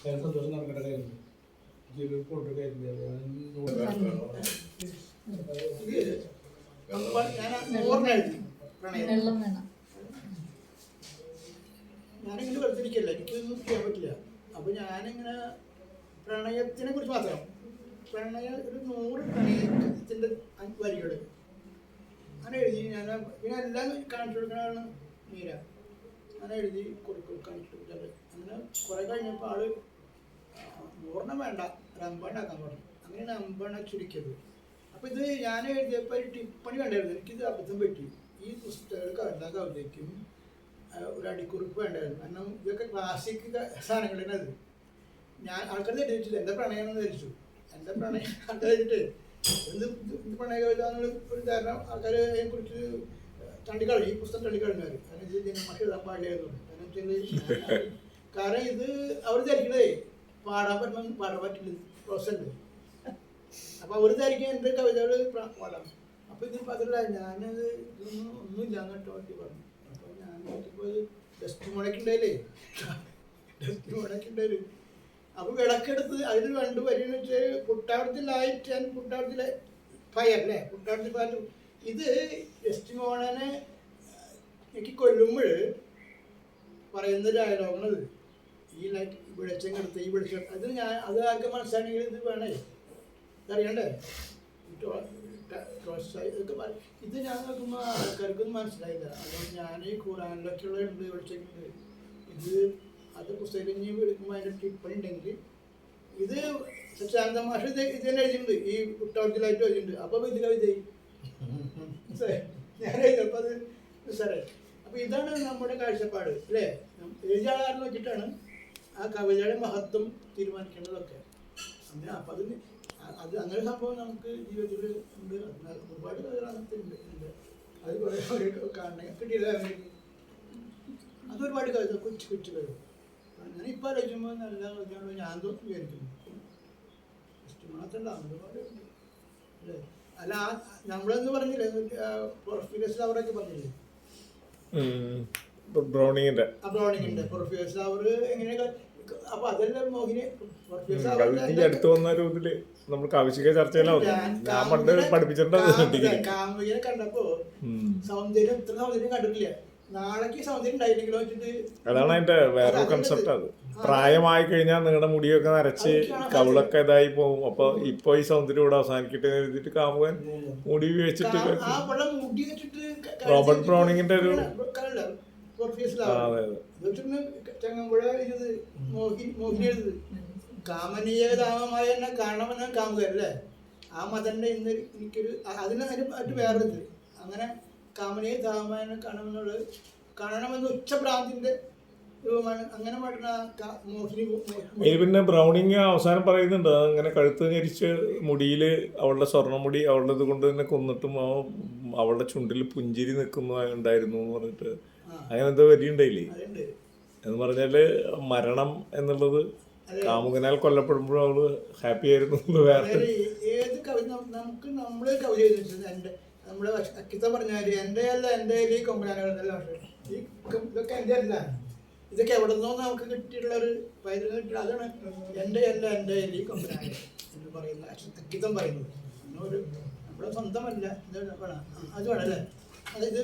ഞാൻ ഓർമ്മ പ്രണയം ഞാനിങ്ങനെ വെറുതിരിക്കല്ല, എനിക്കൊന്നും ചെയ്യാൻ പറ്റില്ല. അപ്പോൾ ഞാനിങ്ങനെ പ്രണയത്തിനെ കുറിച്ച് മാത്രം പ്രണയം ഒരു 100 പ്രണയത്തിൻ്റെ വരികൾ അങ്ങനെ എഴുതി. ഞാൻ പിന്നെ എല്ലാം കാണിച്ചു കൊടുക്കണതാണ് മീര. അങ്ങനെ എഴുതി കാണിച്ചു കൊടുത്തത്. അങ്ങനെ കുറേ കഴിഞ്ഞപ്പോൾ ആള് ഓർമ്മ വേണ്ട, ഒരു അമ്പണ്ടാക്കാൻ പറഞ്ഞു. അങ്ങനെയാണ് അമ്പണ്ണ ചുരുക്കിയത്. അപ്പോൾ ഇത് ഞാൻ എഴുതിയപ്പോൾ ഒരു ടിപ്പണി കണ്ടായിരുന്നു. എനിക്കിത് അബദ്ധം പറ്റി. ഈ പുസ്തകം എല്ലാ കവിതയ്ക്കും ഒരു അടിക്കുറിപ്പ് വേണ്ടായിരുന്നു. കാരണം ഇതൊക്കെ ക്ലാസിക് സാധനങ്ങളാണ്. അത് ഞാൻ ആൾക്കാർ ധരിച്ചില്ല എൻ്റെ പ്രണയമെന്ന് ധരിച്ചു. എൻ്റെ പ്രണയം ആൾക്കാർ ധരിച്ചിട്ട് എന്ത് പ്രണയ കവിത ഒരു ധാരണ ആൾക്കാർ അതിനെക്കുറിച്ച് തള്ളിക്കളഞ്ഞു. ഈ പുസ്തകം തള്ളിക്കളഞ്ഞവർ. കാരണം ഇത് ജനമാഷ് എഴുതാൻ പാടില്ലായിരുന്നു. കാരണം ഇത് അവർ ധരിക്കണേ പാടാൻ പറ്റില്ല, പ്രോസസ്സുണ്ട്. അപ്പോൾ അവർ ധരിക്കാൻ എൻ്റെ കവിതകൾ പാടാം. അപ്പോൾ ഇത് അതല്ല, ഞാനത് ഒന്നുമില്ല എന്നിട്ട് വേണ്ടി പറഞ്ഞു. അപ്പോൾ ഞാൻ നോക്കിയപ്പോൾ ഡസ്റ്റ് മുടക്കുണ്ടായില്ലേ, ഡസ്റ്റ് മുടക്കുണ്ടായി. അപ്പോൾ വിളക്കെടുത്ത് അതിൽ 2 വരിയെന്ന് വെച്ചാൽ പുട്ടാവടത്തിൽ ലൈറ്റ് ആൻഡ് പുട്ടാവടത്തിൽ ഫയർ അല്ലേ, പുട്ടാവടത്തിൽ ഫയർ. ഇത് ഡസ്റ്റ് മോണനെ എനിക്ക് കൊല്ലുമ്പോൾ പറയുന്ന ഡയലോഗാണത്. ഈ ലൈറ്റ് വെളിച്ചെടുത്ത് ഈ വെളിച്ചം അത് ഞാൻ അത് ആർക്ക് മനസ്സിലാണെങ്കിൽ ഇത് വേണേ, ഇതറിയണ്ടേ. ഇതൊക്കെ ഇത് ഞാൻ നോക്കുമ്പോൾ ആൾക്കാർക്കൊന്നും മനസ്സിലായില്ല. അതുകൊണ്ട് ഞാൻ ഈ ഖുറാനിലൊക്കെയുള്ള ഉണ്ട് വെളിച്ചെടുക്കുന്നത്. ഇത് അത് പുസ്തകത്തിൽ ഇനി എടുക്കുമ്പോൾ അതിൻ്റെ ടിപ്പണി ഉണ്ടെങ്കിൽ ഇത് ശാന്ത മാഷ് ഇത് തന്നെ എഴുതിയിട്ടുണ്ട്. ഈ കുട്ടാവത്തിലായിട്ട് എഴുതിയിട്ടുണ്ട്. അപ്പോൾ ഇത് കവിത ഞാൻ എഴുതിയപ്പോൾ അത് സാറേ. അപ്പോൾ ഇതാണ് നമ്മുടെ കാഴ്ചപ്പാട് അല്ലേ. എഴുതിയ ആളാരെ നോക്കിയിട്ടാണ് ആ കവിതയുടെ മഹത്വം തീരുമാനിക്കേണ്ടതൊക്കെ. അങ്ങനെ അപ്പം അത് അങ്ങനെ സംഭവം നമുക്ക് ജീവിതത്തിൽ ഉണ്ട്. ഒരുപാട് കവിതകൾ അങ്ങനത്തെ ഉണ്ട്. അത് കുറേ കാണണേ കിട്ടിയില്ല. അതൊരുപാട് കവിത കൊച്ചു കവിത ഞാനിപ്പോൾ ആലോചിക്കുമ്പോൾ നല്ല കവിതയാണോ ഞാൻ തോന്നി വിചാരിക്കുന്നു. മാത്രമല്ല ഒരുപാട് അല്ലേ. അല്ല നമ്മളെന്ന് പറഞ്ഞില്ലേ പോർഫിയസ് അവരൊക്കെ പറഞ്ഞില്ലേ ബ്രൗണിങ്ങിന്റെ പോർഫിയസ് അവർ എങ്ങനെയൊക്കെ. അപ്പൊ അതെല്ലാം മോഹിനി അടുത്ത് വന്ന ഒരു ഇതില് നമുക്ക് ആവശ്യക ചർച്ചയിലാവും. ഞാൻ പണ്ട് പഠിപ്പിച്ചിട്ടുണ്ട്. കാമുകിനെ കണ്ടപ്പോ സൗന്ദര്യം ഇത്ര സൗന്ദര്യം കണ്ടിട്ടില്ല. നാളേക്ക് സൗന്ദര്യം ഉണ്ടായില്ലെങ്കിലോ വെച്ചിട്ട് അതാണ് അതിന്റെ വേറൊരു കൺസെപ്റ്റ്. അത് പ്രായമായി കഴിഞ്ഞാൽ നിങ്ങളുടെ മുടിയൊക്കെ നരച്ച് കവിളൊക്കെ ഇതായി പോകും. അപ്പൊ ഇപ്പൊ ഈ സൗന്ദര്യം ഇവിടെ അവസാനിക്കട്ടെ എഴുതിട്ട് കാമുകൻ മുടി വെച്ചിട്ട് റോബർട്ട് ബ്രൗണിങ്ങിന്റെ ഒരു കാമനീയതാമമായ എന്നെ കാണണമെന്ന് കാമുകല്ലേ. ആ മതന്റെ ഇന്ന് എനിക്കൊരു അതിന് വേറെ ഇത് അങ്ങനെ കാമനീയ ധാമമായ കാണണമെന്നുള്ളത് കാണണമെന്ന് ഉച്ചഭ്രാന്തിന്റെ രൂപമാണ്. അങ്ങനെ പാടുന്ന മോഹിനി. പിന്നെ ബ്രൗണിങ് അവസാനം പറയുന്നുണ്ട് അങ്ങനെ കഴുത്ത് ഞെരിച്ച് മുടിയിൽ അവളുടെ സ്വർണ്ണമുടി അവളുടെ ഇത് കൊണ്ട് തന്നെ കൊന്നിട്ടും അവളുടെ ചുണ്ടിൽ പുഞ്ചിരി നിൽക്കുന്നുണ്ടായിരുന്നു എന്ന് പറഞ്ഞിട്ട് അങ്ങനെ എന്തോ വരിയുണ്ടായില്ലേ. എന്ന് പറഞ്ഞാല് മരണം എന്നുള്ളത് കാമുകനാൽ കൊല്ലപ്പെടുമ്പോഴും അവള് ഹാപ്പി ആയിരുന്നു. വേറെ ഏത് കവിത നമുക്ക് നമ്മള് കവിത എഴുതി നമ്മള് അക്കിത്ത പറഞ്ഞാല് എൻ്റെ അല്ല എൻ്റെ ഈ കൊമ്പനാനകളെല്ലാം ഈ ഇതൊക്കെ എൻ്റെ അല്ല, ഇതൊക്കെ എവിടെ നിന്നോ നമുക്ക് കിട്ടിയിട്ടുള്ള ഒരു പൈതൃകം കിട്ടിയ അതാണ് എൻ്റെ അല്ല എൻ്റെ ഈ കൊമ്പനാനകൾ എന്ന് പറയുന്ന അക്കിത്തം പറയുന്നത്. ഒരു നമ്മുടെ സ്വന്തമല്ല അത് വേണമല്ലേ. അതായത്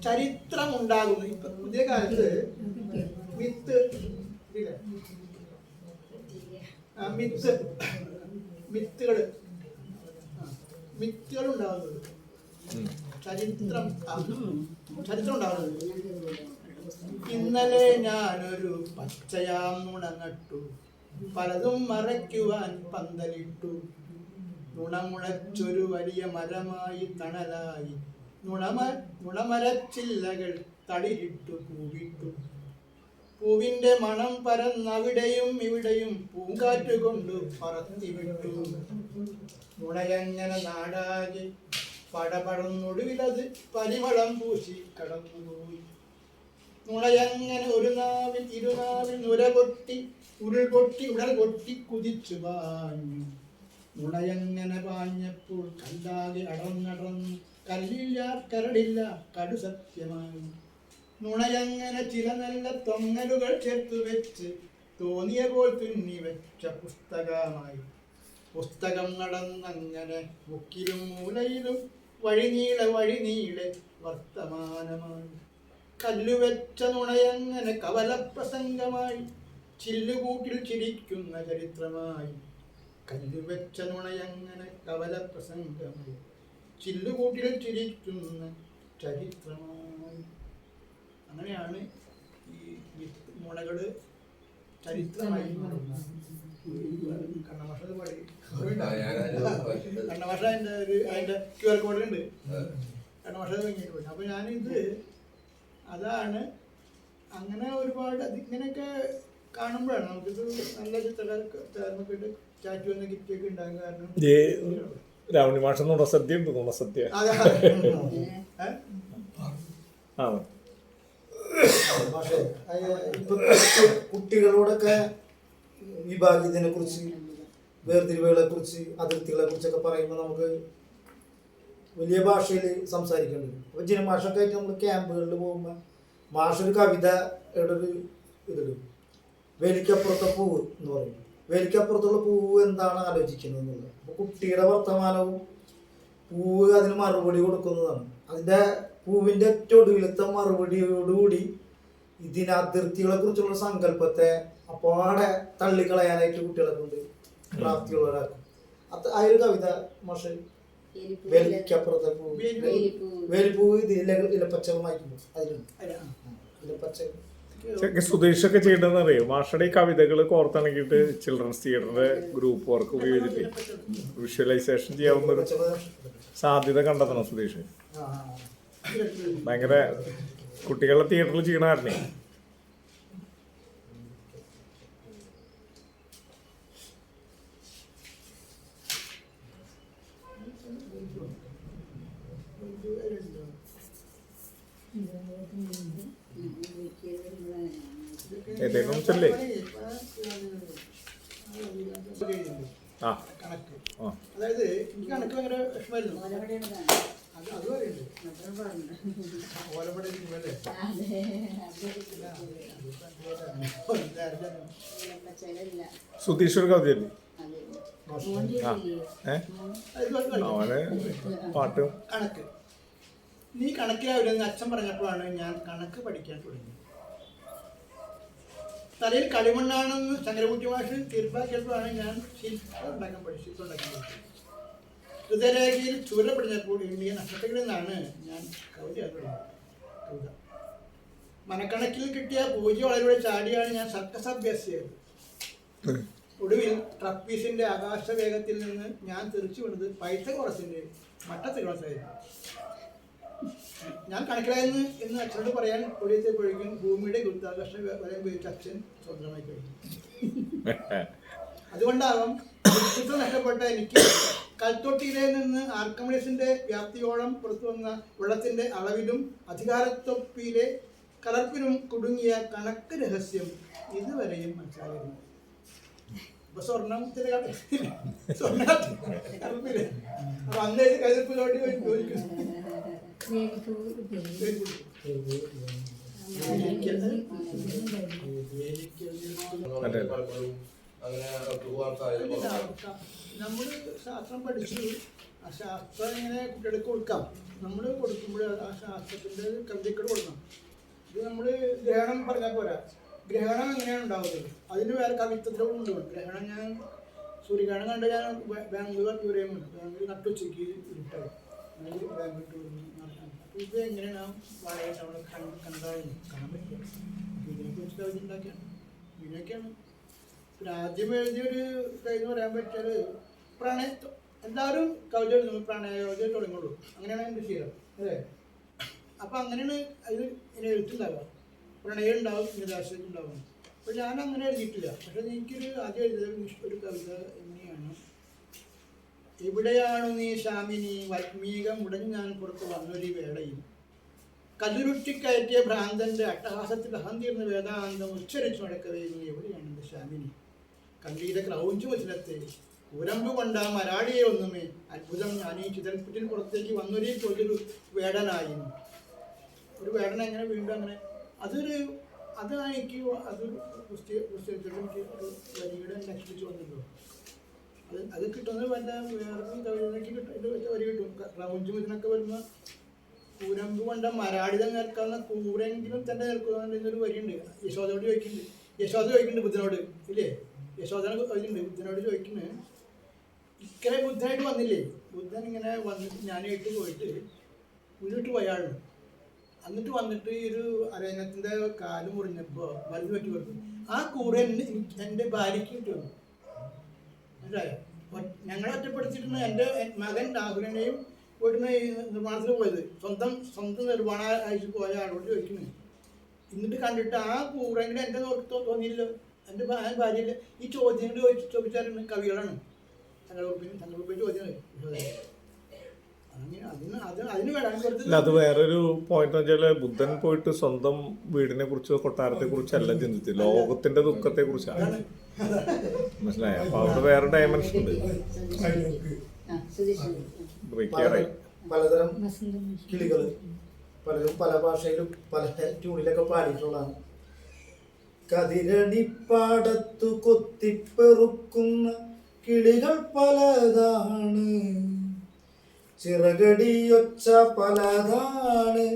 ചരിത്രം ഉണ്ടാകുന്നു. ഇപ്പൊ പുതിയ കാലത്ത് മിത്തുകൾ ഉണ്ടാകുന്നത് ചരിത്രം ഉണ്ടാകുന്നത്. ഇന്നലെ ഞാനൊരു പച്ചയാം നുണങ്ങട്ടു, പലതും മറയ്ക്കുവാൻ പന്തലിട്ടു. നുണമുളച്ചൊരു വലിയ മരമായി തണലായി നുണമരച്ചില്ലകൾ തളിരിട്ടു കൂവിട്ടു. പൂവിന്റെ മണം പരന്നവിടെയും ഇവിടെയും പൂങ്കാറ്റ് കൊണ്ടു പറത്തിവിട്ടു. നുണയങ്ങനെ നാടാകെ പടപടന്നൊടുവിലത് പരിമളം പൂശി കടന്നുപോയി. നുണയങ്ങനെ ഒരു നാവിൽ ഇരുനാവിൽ നുര പൊട്ടി ഉരുൾ പൊട്ടി ഉടൽ പൊട്ടി കുതിച്ചു പാഞ്ഞു. നുണയങ്ങനെ പാഞ്ഞപ്പോൾ കല്ലാകെ അടർന്നടർന്നു. കല്ലില്ല കരടില്ല കടു സത്യമായി. നുണയങ്ങനെ ചില നല്ല തൊങ്ങലുകൾ ചേർത്തു വെച്ച് തോന്നിയ പോൽ തുന്നി വെച്ച പുസ്തകമായി. പുസ്തകം നടന്നങ്ങനെ മുക്കിലും മൂലയിലും വഴിനീളെ വർത്തമാനമായി. കല്ലുവെച്ച നുണയങ്ങനെ കവലപ്രസംഗമായി. ചില്ലുകൂട്ടിൽ ചിരിക്കുന്ന ചരിത്രമായി. കല്ലുവെച്ച നുണയങ്ങനെ കവലപ്രസംഗമായി. ചില്ലുകൂട്ടിൽ ചിരിക്കുന്ന ചരിത്രമായി. അങ്ങനെയാണ് ഈ നുണകള് ചരിത്രമായി മാറുന്നത്. കണ്ണമാഷ പാടി കണ്ണമാഷ അതിന്റെ QR കോഡിലുണ്ട്. കണ്ണമാഷ കഴിഞ്ഞിട്ട് പോയി. അപ്പൊ ഞാനിത് അതാണ് അങ്ങനെ ഒരുപാട് ഇങ്ങനെയൊക്കെ കാണുമ്പോഴാണ് നമുക്കിത് നല്ല ചിത്രകാരൊക്കെ ചാറ്റ് വന്ന ഗിഫ്റ്റൊക്കെ ഉണ്ടാകും. കാരണം രാവണി മാഷ നുണസദ്യ ഉണ്ട്. നുണസദ്യ ആ പക്ഷേ ഇപ്പൊ കുട്ടികളോടൊക്കെ വിഭാഗീയതയെ കുറിച്ച്, വേർതിരിവുകളെ കുറിച്ച്, അതിർത്തികളെ കുറിച്ചൊക്കെ പറയുമ്പോൾ നമുക്ക് വലിയ ഭാഷയിൽ സംസാരിക്കേണ്ടി വരും. അപ്പോൾ ജിനമാഷൊക്കെ ആയിട്ട് നമ്മൾ ക്യാമ്പുകളിൽ പോകുമ്പോൾ മാഷൊരു കവിതയുടെ ഒരു ഇതിടും, വേലിക്കപ്പുറത്തെ പൂവ് എന്ന് പറയും. വേലിക്കപ്പുറത്തുള്ള പൂവ് എന്താണ് ആലോചിക്കുന്നത് എന്നുള്ളത്. അപ്പോൾ കുട്ടിയുടെ വർത്തമാനവും പൂവ് അതിന് മറുപടി കൊടുക്കുന്നതാണ്. അതിൻ്റെ പൂവിൻ്റെ ഏറ്റവും ഒടുവിലത്തെ മറുപടിയോടുകൂടി ഇതിന് അതിർത്തികളെ കുറിച്ചുള്ള സങ്കല്പത്തെ അപ്പാടെ തള്ളിക്കളയാനായിട്ട് കുട്ടികളെ കൊണ്ട് പ്രാപ്തിയുള്ളവരാക്കും. അത് ആ ഒരു കവിത മാഷ് വേലിക്കപ്പുറത്തെ പൂവ്, വേലിപ്പൂവ് ഇത് ഇലപ്പച്ച വായിക്കുമ്പോൾ അതിലുണ്ട് ഇലപ്പച്ച. സുധീഷൊക്കെ ചെയ്യണമെന്ന് അറിയോ? മാഷയുടെ ഈ കവിതകൾ കോർത്തിണക്കിയിട്ട് ചിൽഡ്രൻസ് തിയേറ്ററിന്റെ ഗ്രൂപ്പ് വർക്ക് ഉപയോഗിച്ചിട്ട് വിഷ്വലൈസേഷൻ ചെയ്യാവുന്ന ഒരു സാധ്യത കണ്ടെത്തണം സുധീഷ്. ഭയങ്കര കുട്ടികളുടെ തിയേറ്ററിൽ ചെയ്യണമായിരുന്നേ. ഏതെങ്കിലും ചെല്ലേ ആ കണക്ക്. ആ അതായത് എനിക്ക് കണക്ക് ഭയങ്കര വിഷമായിരുന്നു. അത് പറയുന്നുണ്ട് ഓലപ്പട ഇരിക്കുമല്ലേ. സുധീഷ് ഒരു കവിതയല്ലേ? അവന് പാട്ടും. കണക്ക് നീ കണക്കിലാവില്ലെന്ന് അച്ഛൻ പറഞ്ഞപ്പോഴാണ് ഞാൻ കണക്ക് പഠിക്കാൻ തുടങ്ങിയത്. തലയിൽ കളിമണ്ണാണെന്ന് ശങ്കരകുട്ടി മാഷ് തീർപ്പാക്കിയപ്പോഴാണ് ഞാൻ ശില്പം ഉണ്ടാക്കാൻ പഠിച്ചത്. ഹൃദയരേഖയിൽ ചുവര പിടിഞ്ഞപ്പോൾ എണ്ണിയ നക്ഷത്രങ്ങളിൽ നിന്നാണ് ഞാൻ കവിത കവിത. മനക്കണക്കിൽ കിട്ടിയ പൂജ്യം വളരിലൂടെ ചാടിയാണ് ഞാൻ സർക്കസ് അഭ്യസിച്ചത്. ഒടുവിൽ ട്രപ്പീസിന്റെ ആകാശവേഗത്തിൽ നിന്ന് ഞാൻ തെറിച്ചു വീണത് പൈത്തഗോറസിന്റെ മട്ടത്തെ ക്ലാസ്സായിരുന്നു. ഞാൻ കണക്കിലായെന്ന് എന്ന് അച്ഛനോട് പറയാൻ ഒഴിയപ്പോഴേക്കും ഭൂമിയുടെ ഗുരുത്വാകർഷ വലയം ഉപയോഗിച്ച് അച്ഛൻ സ്വന്തമായി കഴിഞ്ഞു. അതുകൊണ്ടാവാം വ്യക്തിത്വം നഷ്ടപ്പെട്ട എനിക്ക് കൽത്തൊട്ടിയിലെ നിന്ന് ആർക്കമിഡിസിന്റെ വ്യാപ്തിയോളം പുറത്തു വന്ന വെള്ളത്തിന്റെ അളവിലും അധികാരത്തൊപ്പിയിലെ കലർപ്പിലും കുടുങ്ങിയ കണക്ക് രഹസ്യം ഇതുവരെയും മനസ്സിലായിരുന്നു. ഇപ്പൊ സ്വർണ്ണത്തിന്റെ കലർപ്പില് അപ്പൊ അന്നേ കലർപ്പിലോട്ട് ചോദിക്കുന്നു. നമ്മൾ ശാസ്ത്രം പഠിച്ചു, ആ ശാസ്ത്രം ഇങ്ങനെ കുട്ടികൾക്ക് കൊടുക്കാം. നമ്മൾ കൊടുക്കുമ്പോൾ ആ ശാസ്ത്രത്തിന്റെ കവിതയ്ക്കൾ കൊടുക്കണം. ഇത് നമ്മൾ ഗ്രഹണം പറഞ്ഞാൽ പോരാ. ഗ്രഹണം എങ്ങനെയാണ് ഉണ്ടാവുന്നത് അതിന് വേറെ കവിത്വത്തിലൂടെ കൊണ്ടുപോകും. ഗ്രഹണം ഞാൻ സൂര്യഗ്രഹണം കണ്ട് ഞാൻ ബാംഗ്ലൂർ ദൂരെയുമുണ്ട്. ബാംഗ്ലൂർ നട്ടുച്ചയ്ക്ക് ഇരുട്ടായി ബാംഗ്ലൂർ. അപ്പോൾ ഇത് എങ്ങനെയാണ് വളരെ അവിടെ കണ്ടാലും കാണാൻ പറ്റുക. ഇതിനെക്കുറിച്ച് കവിത ഉണ്ടാക്കിയാണ്. ഇതിനൊക്കെയാണ് ആദ്യം എഴുതിയൊരു ഇതെന്ന് പറയാൻ പറ്റിയാൽ പ്രണയത്വം. എല്ലാവരും കവിത എഴുതുന്നു, പ്രണയ കവിത തുടങ്ങുള്ളൂ. അങ്ങനെയാണ് എൻ്റെ ശീലം അല്ലേ. അപ്പം അങ്ങനെയാണ് അത് ഇങ്ങനെ എഴുത്തുണ്ടാവുക. പ്രണയം ഉണ്ടാവും, നിരാശയൊക്കെ ഉണ്ടാവും. അപ്പോൾ ഞാൻ അങ്ങനെ എഴുതിയിട്ടില്ല. പക്ഷെ എനിക്കൊരു ആദ്യം എഴുതിയ ഒരു കവിത എങ്ങനെയാണ്: എവിടെയാണു നീ ശാമിനി, വാൽമീകം ഉടൻ ഞാൻ പുറത്ത് വന്നൊരു വേളയിൽ, കല്ലുരുട്ടിക്കയറ്റിയ ഭ്രാന്തന്റെ അട്ടഹാസത്തിൽ അഹന്തീർന്ന വേദാന്തം ഉച്ചരിച്ചു നടക്കവേ നീ എവിടെയാണ് എൻ്റെ ശാമിനി? കണ്ടീര ക്രൗഞ്ചു വചനത്തെ ഉരമ്പ് കൊണ്ട മരാളിയെ ഒന്നുമേ അത്ഭുതം ഞാൻ ഈ ചിതൽപ്പുറ്റിൽ പുറത്തേക്ക് വന്നൊരു പോലൊരു വേടനായിരുന്നു. ഒരു വേടന എങ്ങനെ വീണ്ടും അങ്ങനെ അതാണ് എനിക്ക് അതൊരു പുസ്തകത്തിൽ എനിക്ക് ഒരു വരിയുടെ അച്ചടിച്ച് വന്നല്ലോ. അത് കിട്ടുന്നത് വല്ല വേറൊരു കവിതയ്ക്ക് കിട്ടും, വരി കിട്ടും. ക്രൗഞ്ചും ഇതിനൊക്കെ വരുന്ന കൂരമ്പ് കൊണ്ട മരാടിതം നിൽക്കാവുന്ന കൂരെങ്കിലും തന്നെ നിൽക്കുന്നൊരു വരിയുണ്ട്. യശോദയോട് ചോദിക്കുന്നുണ്ട് ബുദ്ധനോട്, ഇല്ലേ? യശോദന ഇതിലുണ്ട്, ബുദ്ധനോട് ചോദിക്കുന്നത്, ഇക്കരെ ബുദ്ധനായിട്ട് വന്നില്ലേ? ബുദ്ധൻ ഇങ്ങനെ വന്നിട്ട് ഞാനായിട്ട് പോയിട്ട് ഉരുട്ട് പോയാളും എന്നിട്ട് വന്നിട്ട് ഈ ഒരു അരയണത്തിൻ്റെ കാല് മുറിഞ്ഞപ്പോൾ വലുത് പറ്റി കൊടുത്തു. ആ കൂടെ എൻ്റെ ഭാര്യയ്ക്ക് കിട്ടുന്നു. മനസ്സിലായോ? ഞങ്ങളെ ഒറ്റപ്പെടുത്തിയിട്ടുണ്ട്. എൻ്റെ മകൻ രാഹുലിനെയും വീട്ടിൽ നിർമ്മാണത്തിൽ പോയത് സ്വന്തം നിർമ്മാണ അയച്ചു പോയ ആളോട് ചോദിക്കുന്നു. എന്നിട്ട് കണ്ടിട്ട് ആ കൂറെങ്കിലും എൻ്റെ തോന്നിയില്ലോ, എൻ്റെ ഭാര്യയില്ല. ഈ ചോദ്യങ്ങൾ ചോദിച്ചാലാണ് കവികളാണ് തങ്ങളുടെ ചോദ്യം. അതിന് വേണം. അത് വേറൊരു പോയിന്റ് വെച്ചാല് ബുദ്ധൻ പോയിട്ട് സ്വന്തം വീടിനെ കുറിച്ചോ കൊട്ടാരത്തെ കുറിച്ചല്ല ചിന്തിച്ചത്, ലോകത്തിന്റെ ദുഃഖത്തെ കുറിച്ചാണ്. മനസ്സിലായോ? അപ്പൊ അവിടെ വേറെ ഡയമെൻഷൻ ഉണ്ട്. പലതരം കിളികൾ പലരും പല ഭാഷയിലും പല ട്യൂണിലൊക്കെ പാടിയിട്ടുള്ളതാണ്. കതിരണിപ്പാടത്തു കൊത്തിപ്പെറുക്കുന്ന കിളികൾ പലതാണ്, ചിറകടിയൊച്ച പലതാണ്,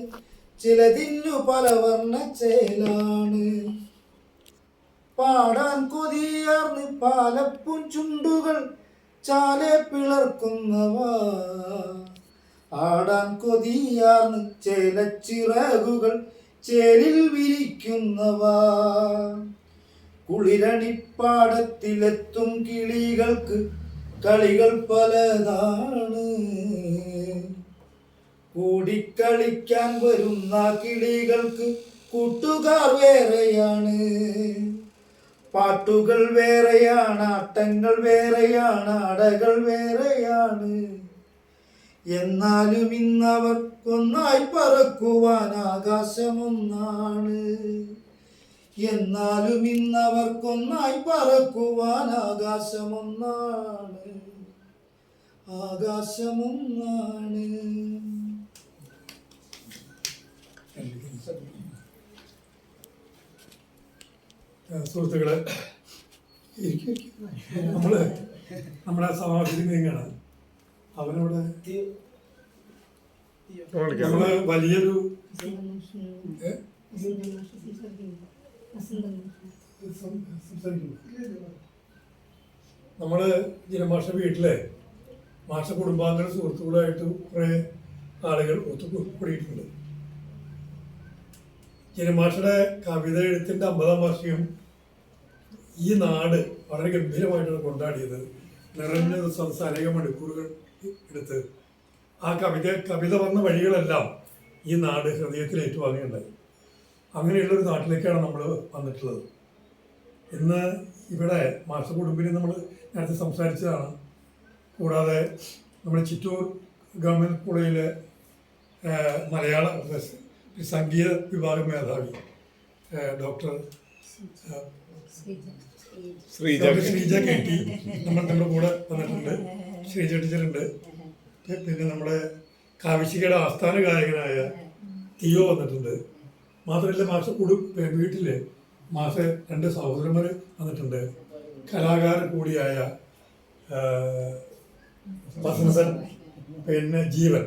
ചിലതിന്നു പല വർണ്ണ ചേലാണ്. പാടാൻ കൊതിയാർന്ന് പാലപ്പും ചുണ്ടുകൾ ചാലെ പിളർക്കുന്നവ, ആടാൻ കൊതിയാർന്ന് ചേലച്ചിറകുകൾ ചേലിൽ വിരിക്കുന്നവ. കുളിരണിപ്പാടത്തിലെത്തും കിളികൾക്ക് കളികൾ പലതാണ്, കൂടിക്കളിക്കാൻ വരുന്ന കിളികൾക്ക് കൂട്ടുകാർ വേറെയാണ്. പാട്ടുകൾ വേറെയാണ്, ആട്ടങ്ങൾ വേറെയാണ്, അടകൾ വേറെയാണ്. എന്നാലും ഇന്നവർക്കൊന്നായി പറക്കുവാൻ ആകാശമൊന്നാണ്. എന്നാലും ഇന്നവർക്കൊന്നായി പറക്കുവാൻ ആകാശമൊന്നാണ്, ആകാശമൊന്നാണ്. സുഹൃത്തുക്കളെ, നമ്മുടെ സമാജത്തിൽ നീങ്ങാണ്. അവനോട് നമ്മള് വലിയൊരു നമ്മള് ജിനമാഷ വീട്ടിലെ മാഷ കുടുംബാംഗ സുഹൃത്തുക്കളായിട്ട് കുറെ ആളുകൾ ഒത്തുകൂടിയിട്ടുണ്ട്. ജിനമാഷയുടെ കവിത എഴുത്തിന്റെ 50-ാം വാർഷികം ഈ നാട് വളരെ ഗംഭീരമായിട്ടാണ് കൊണ്ടാടിയത്. നിറഞ്ഞ ദിവസം അനേകം മണിക്കൂറുകൾ എടുത്ത് ആ കവിത വന്ന വഴികളെല്ലാം ഈ നാട് ഹൃദയത്തിൽ ഏറ്റുവാങ്ങുകയുണ്ടായി. അങ്ങനെയുള്ളൊരു നാട്ടിലേക്കാണ് നമ്മൾ വന്നിട്ടുള്ളത്. ഇന്ന് ഇവിടെ മാഷ കുടുംബിനെ നമ്മൾ നേരത്തെ സംസാരിച്ചതാണ്. കൂടാതെ നമ്മുടെ ചിറ്റൂർ ഗവൺമെൻറ് കോളേജിലെ മലയാള സംഗീത വിഭാഗം മേധാവി ഡോക്ടർ ശ്രീജ കെട്ടി നമ്മുടെ കൂടെ വന്നിട്ടുണ്ട്. ശ്രീജ ടീച്ചറുണ്ട്. പിന്നെ നമ്മുടെ കാവിശികയുടെ ആസ്ഥാന ഗായകനായ തിയോ വന്നിട്ടുണ്ട്. മാത്രമല്ല വീട്ടിൽ മാഷ 2 സഹോദരന്മാർ വന്നിട്ടുണ്ട്. കലാകാരൻ കൂടിയായ വസന്തൻ, പിന്നെ ജീവൻ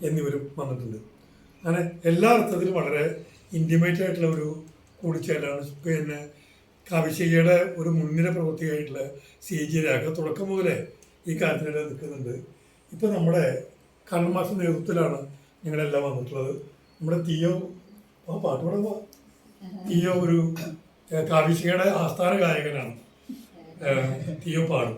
എന്നിവരും വന്നിട്ടുണ്ട്. അങ്ങനെ എല്ലാ അർത്ഥത്തിലും വളരെ ഇൻറ്റിമേറ്റ് ആയിട്ടുള്ള ഒരു കൂടിച്ചേരലാണ്. പിന്നെ കാവിശികയുടെ ഒരു മുൻനിര പ്രവൃത്തിയായിട്ടുള്ള CG രാഘ തുടക്കം മുതലേ ഈ കാര്യത്തിനെല്ലാം നിൽക്കുന്നുണ്ട്. ഇപ്പം നമ്മുടെ കണ്ണൻ മാഷ നേതൃത്വത്തിലാണ് ഞങ്ങളെല്ലാം വന്നിട്ടുള്ളത്. നമ്മുടെ തീയോ പാട്ടുപാടാ തീയോ ഒരു കാവിശികയുടെ ആസ്ഥാന ഗായകനാണ്. തീയോ പാടും.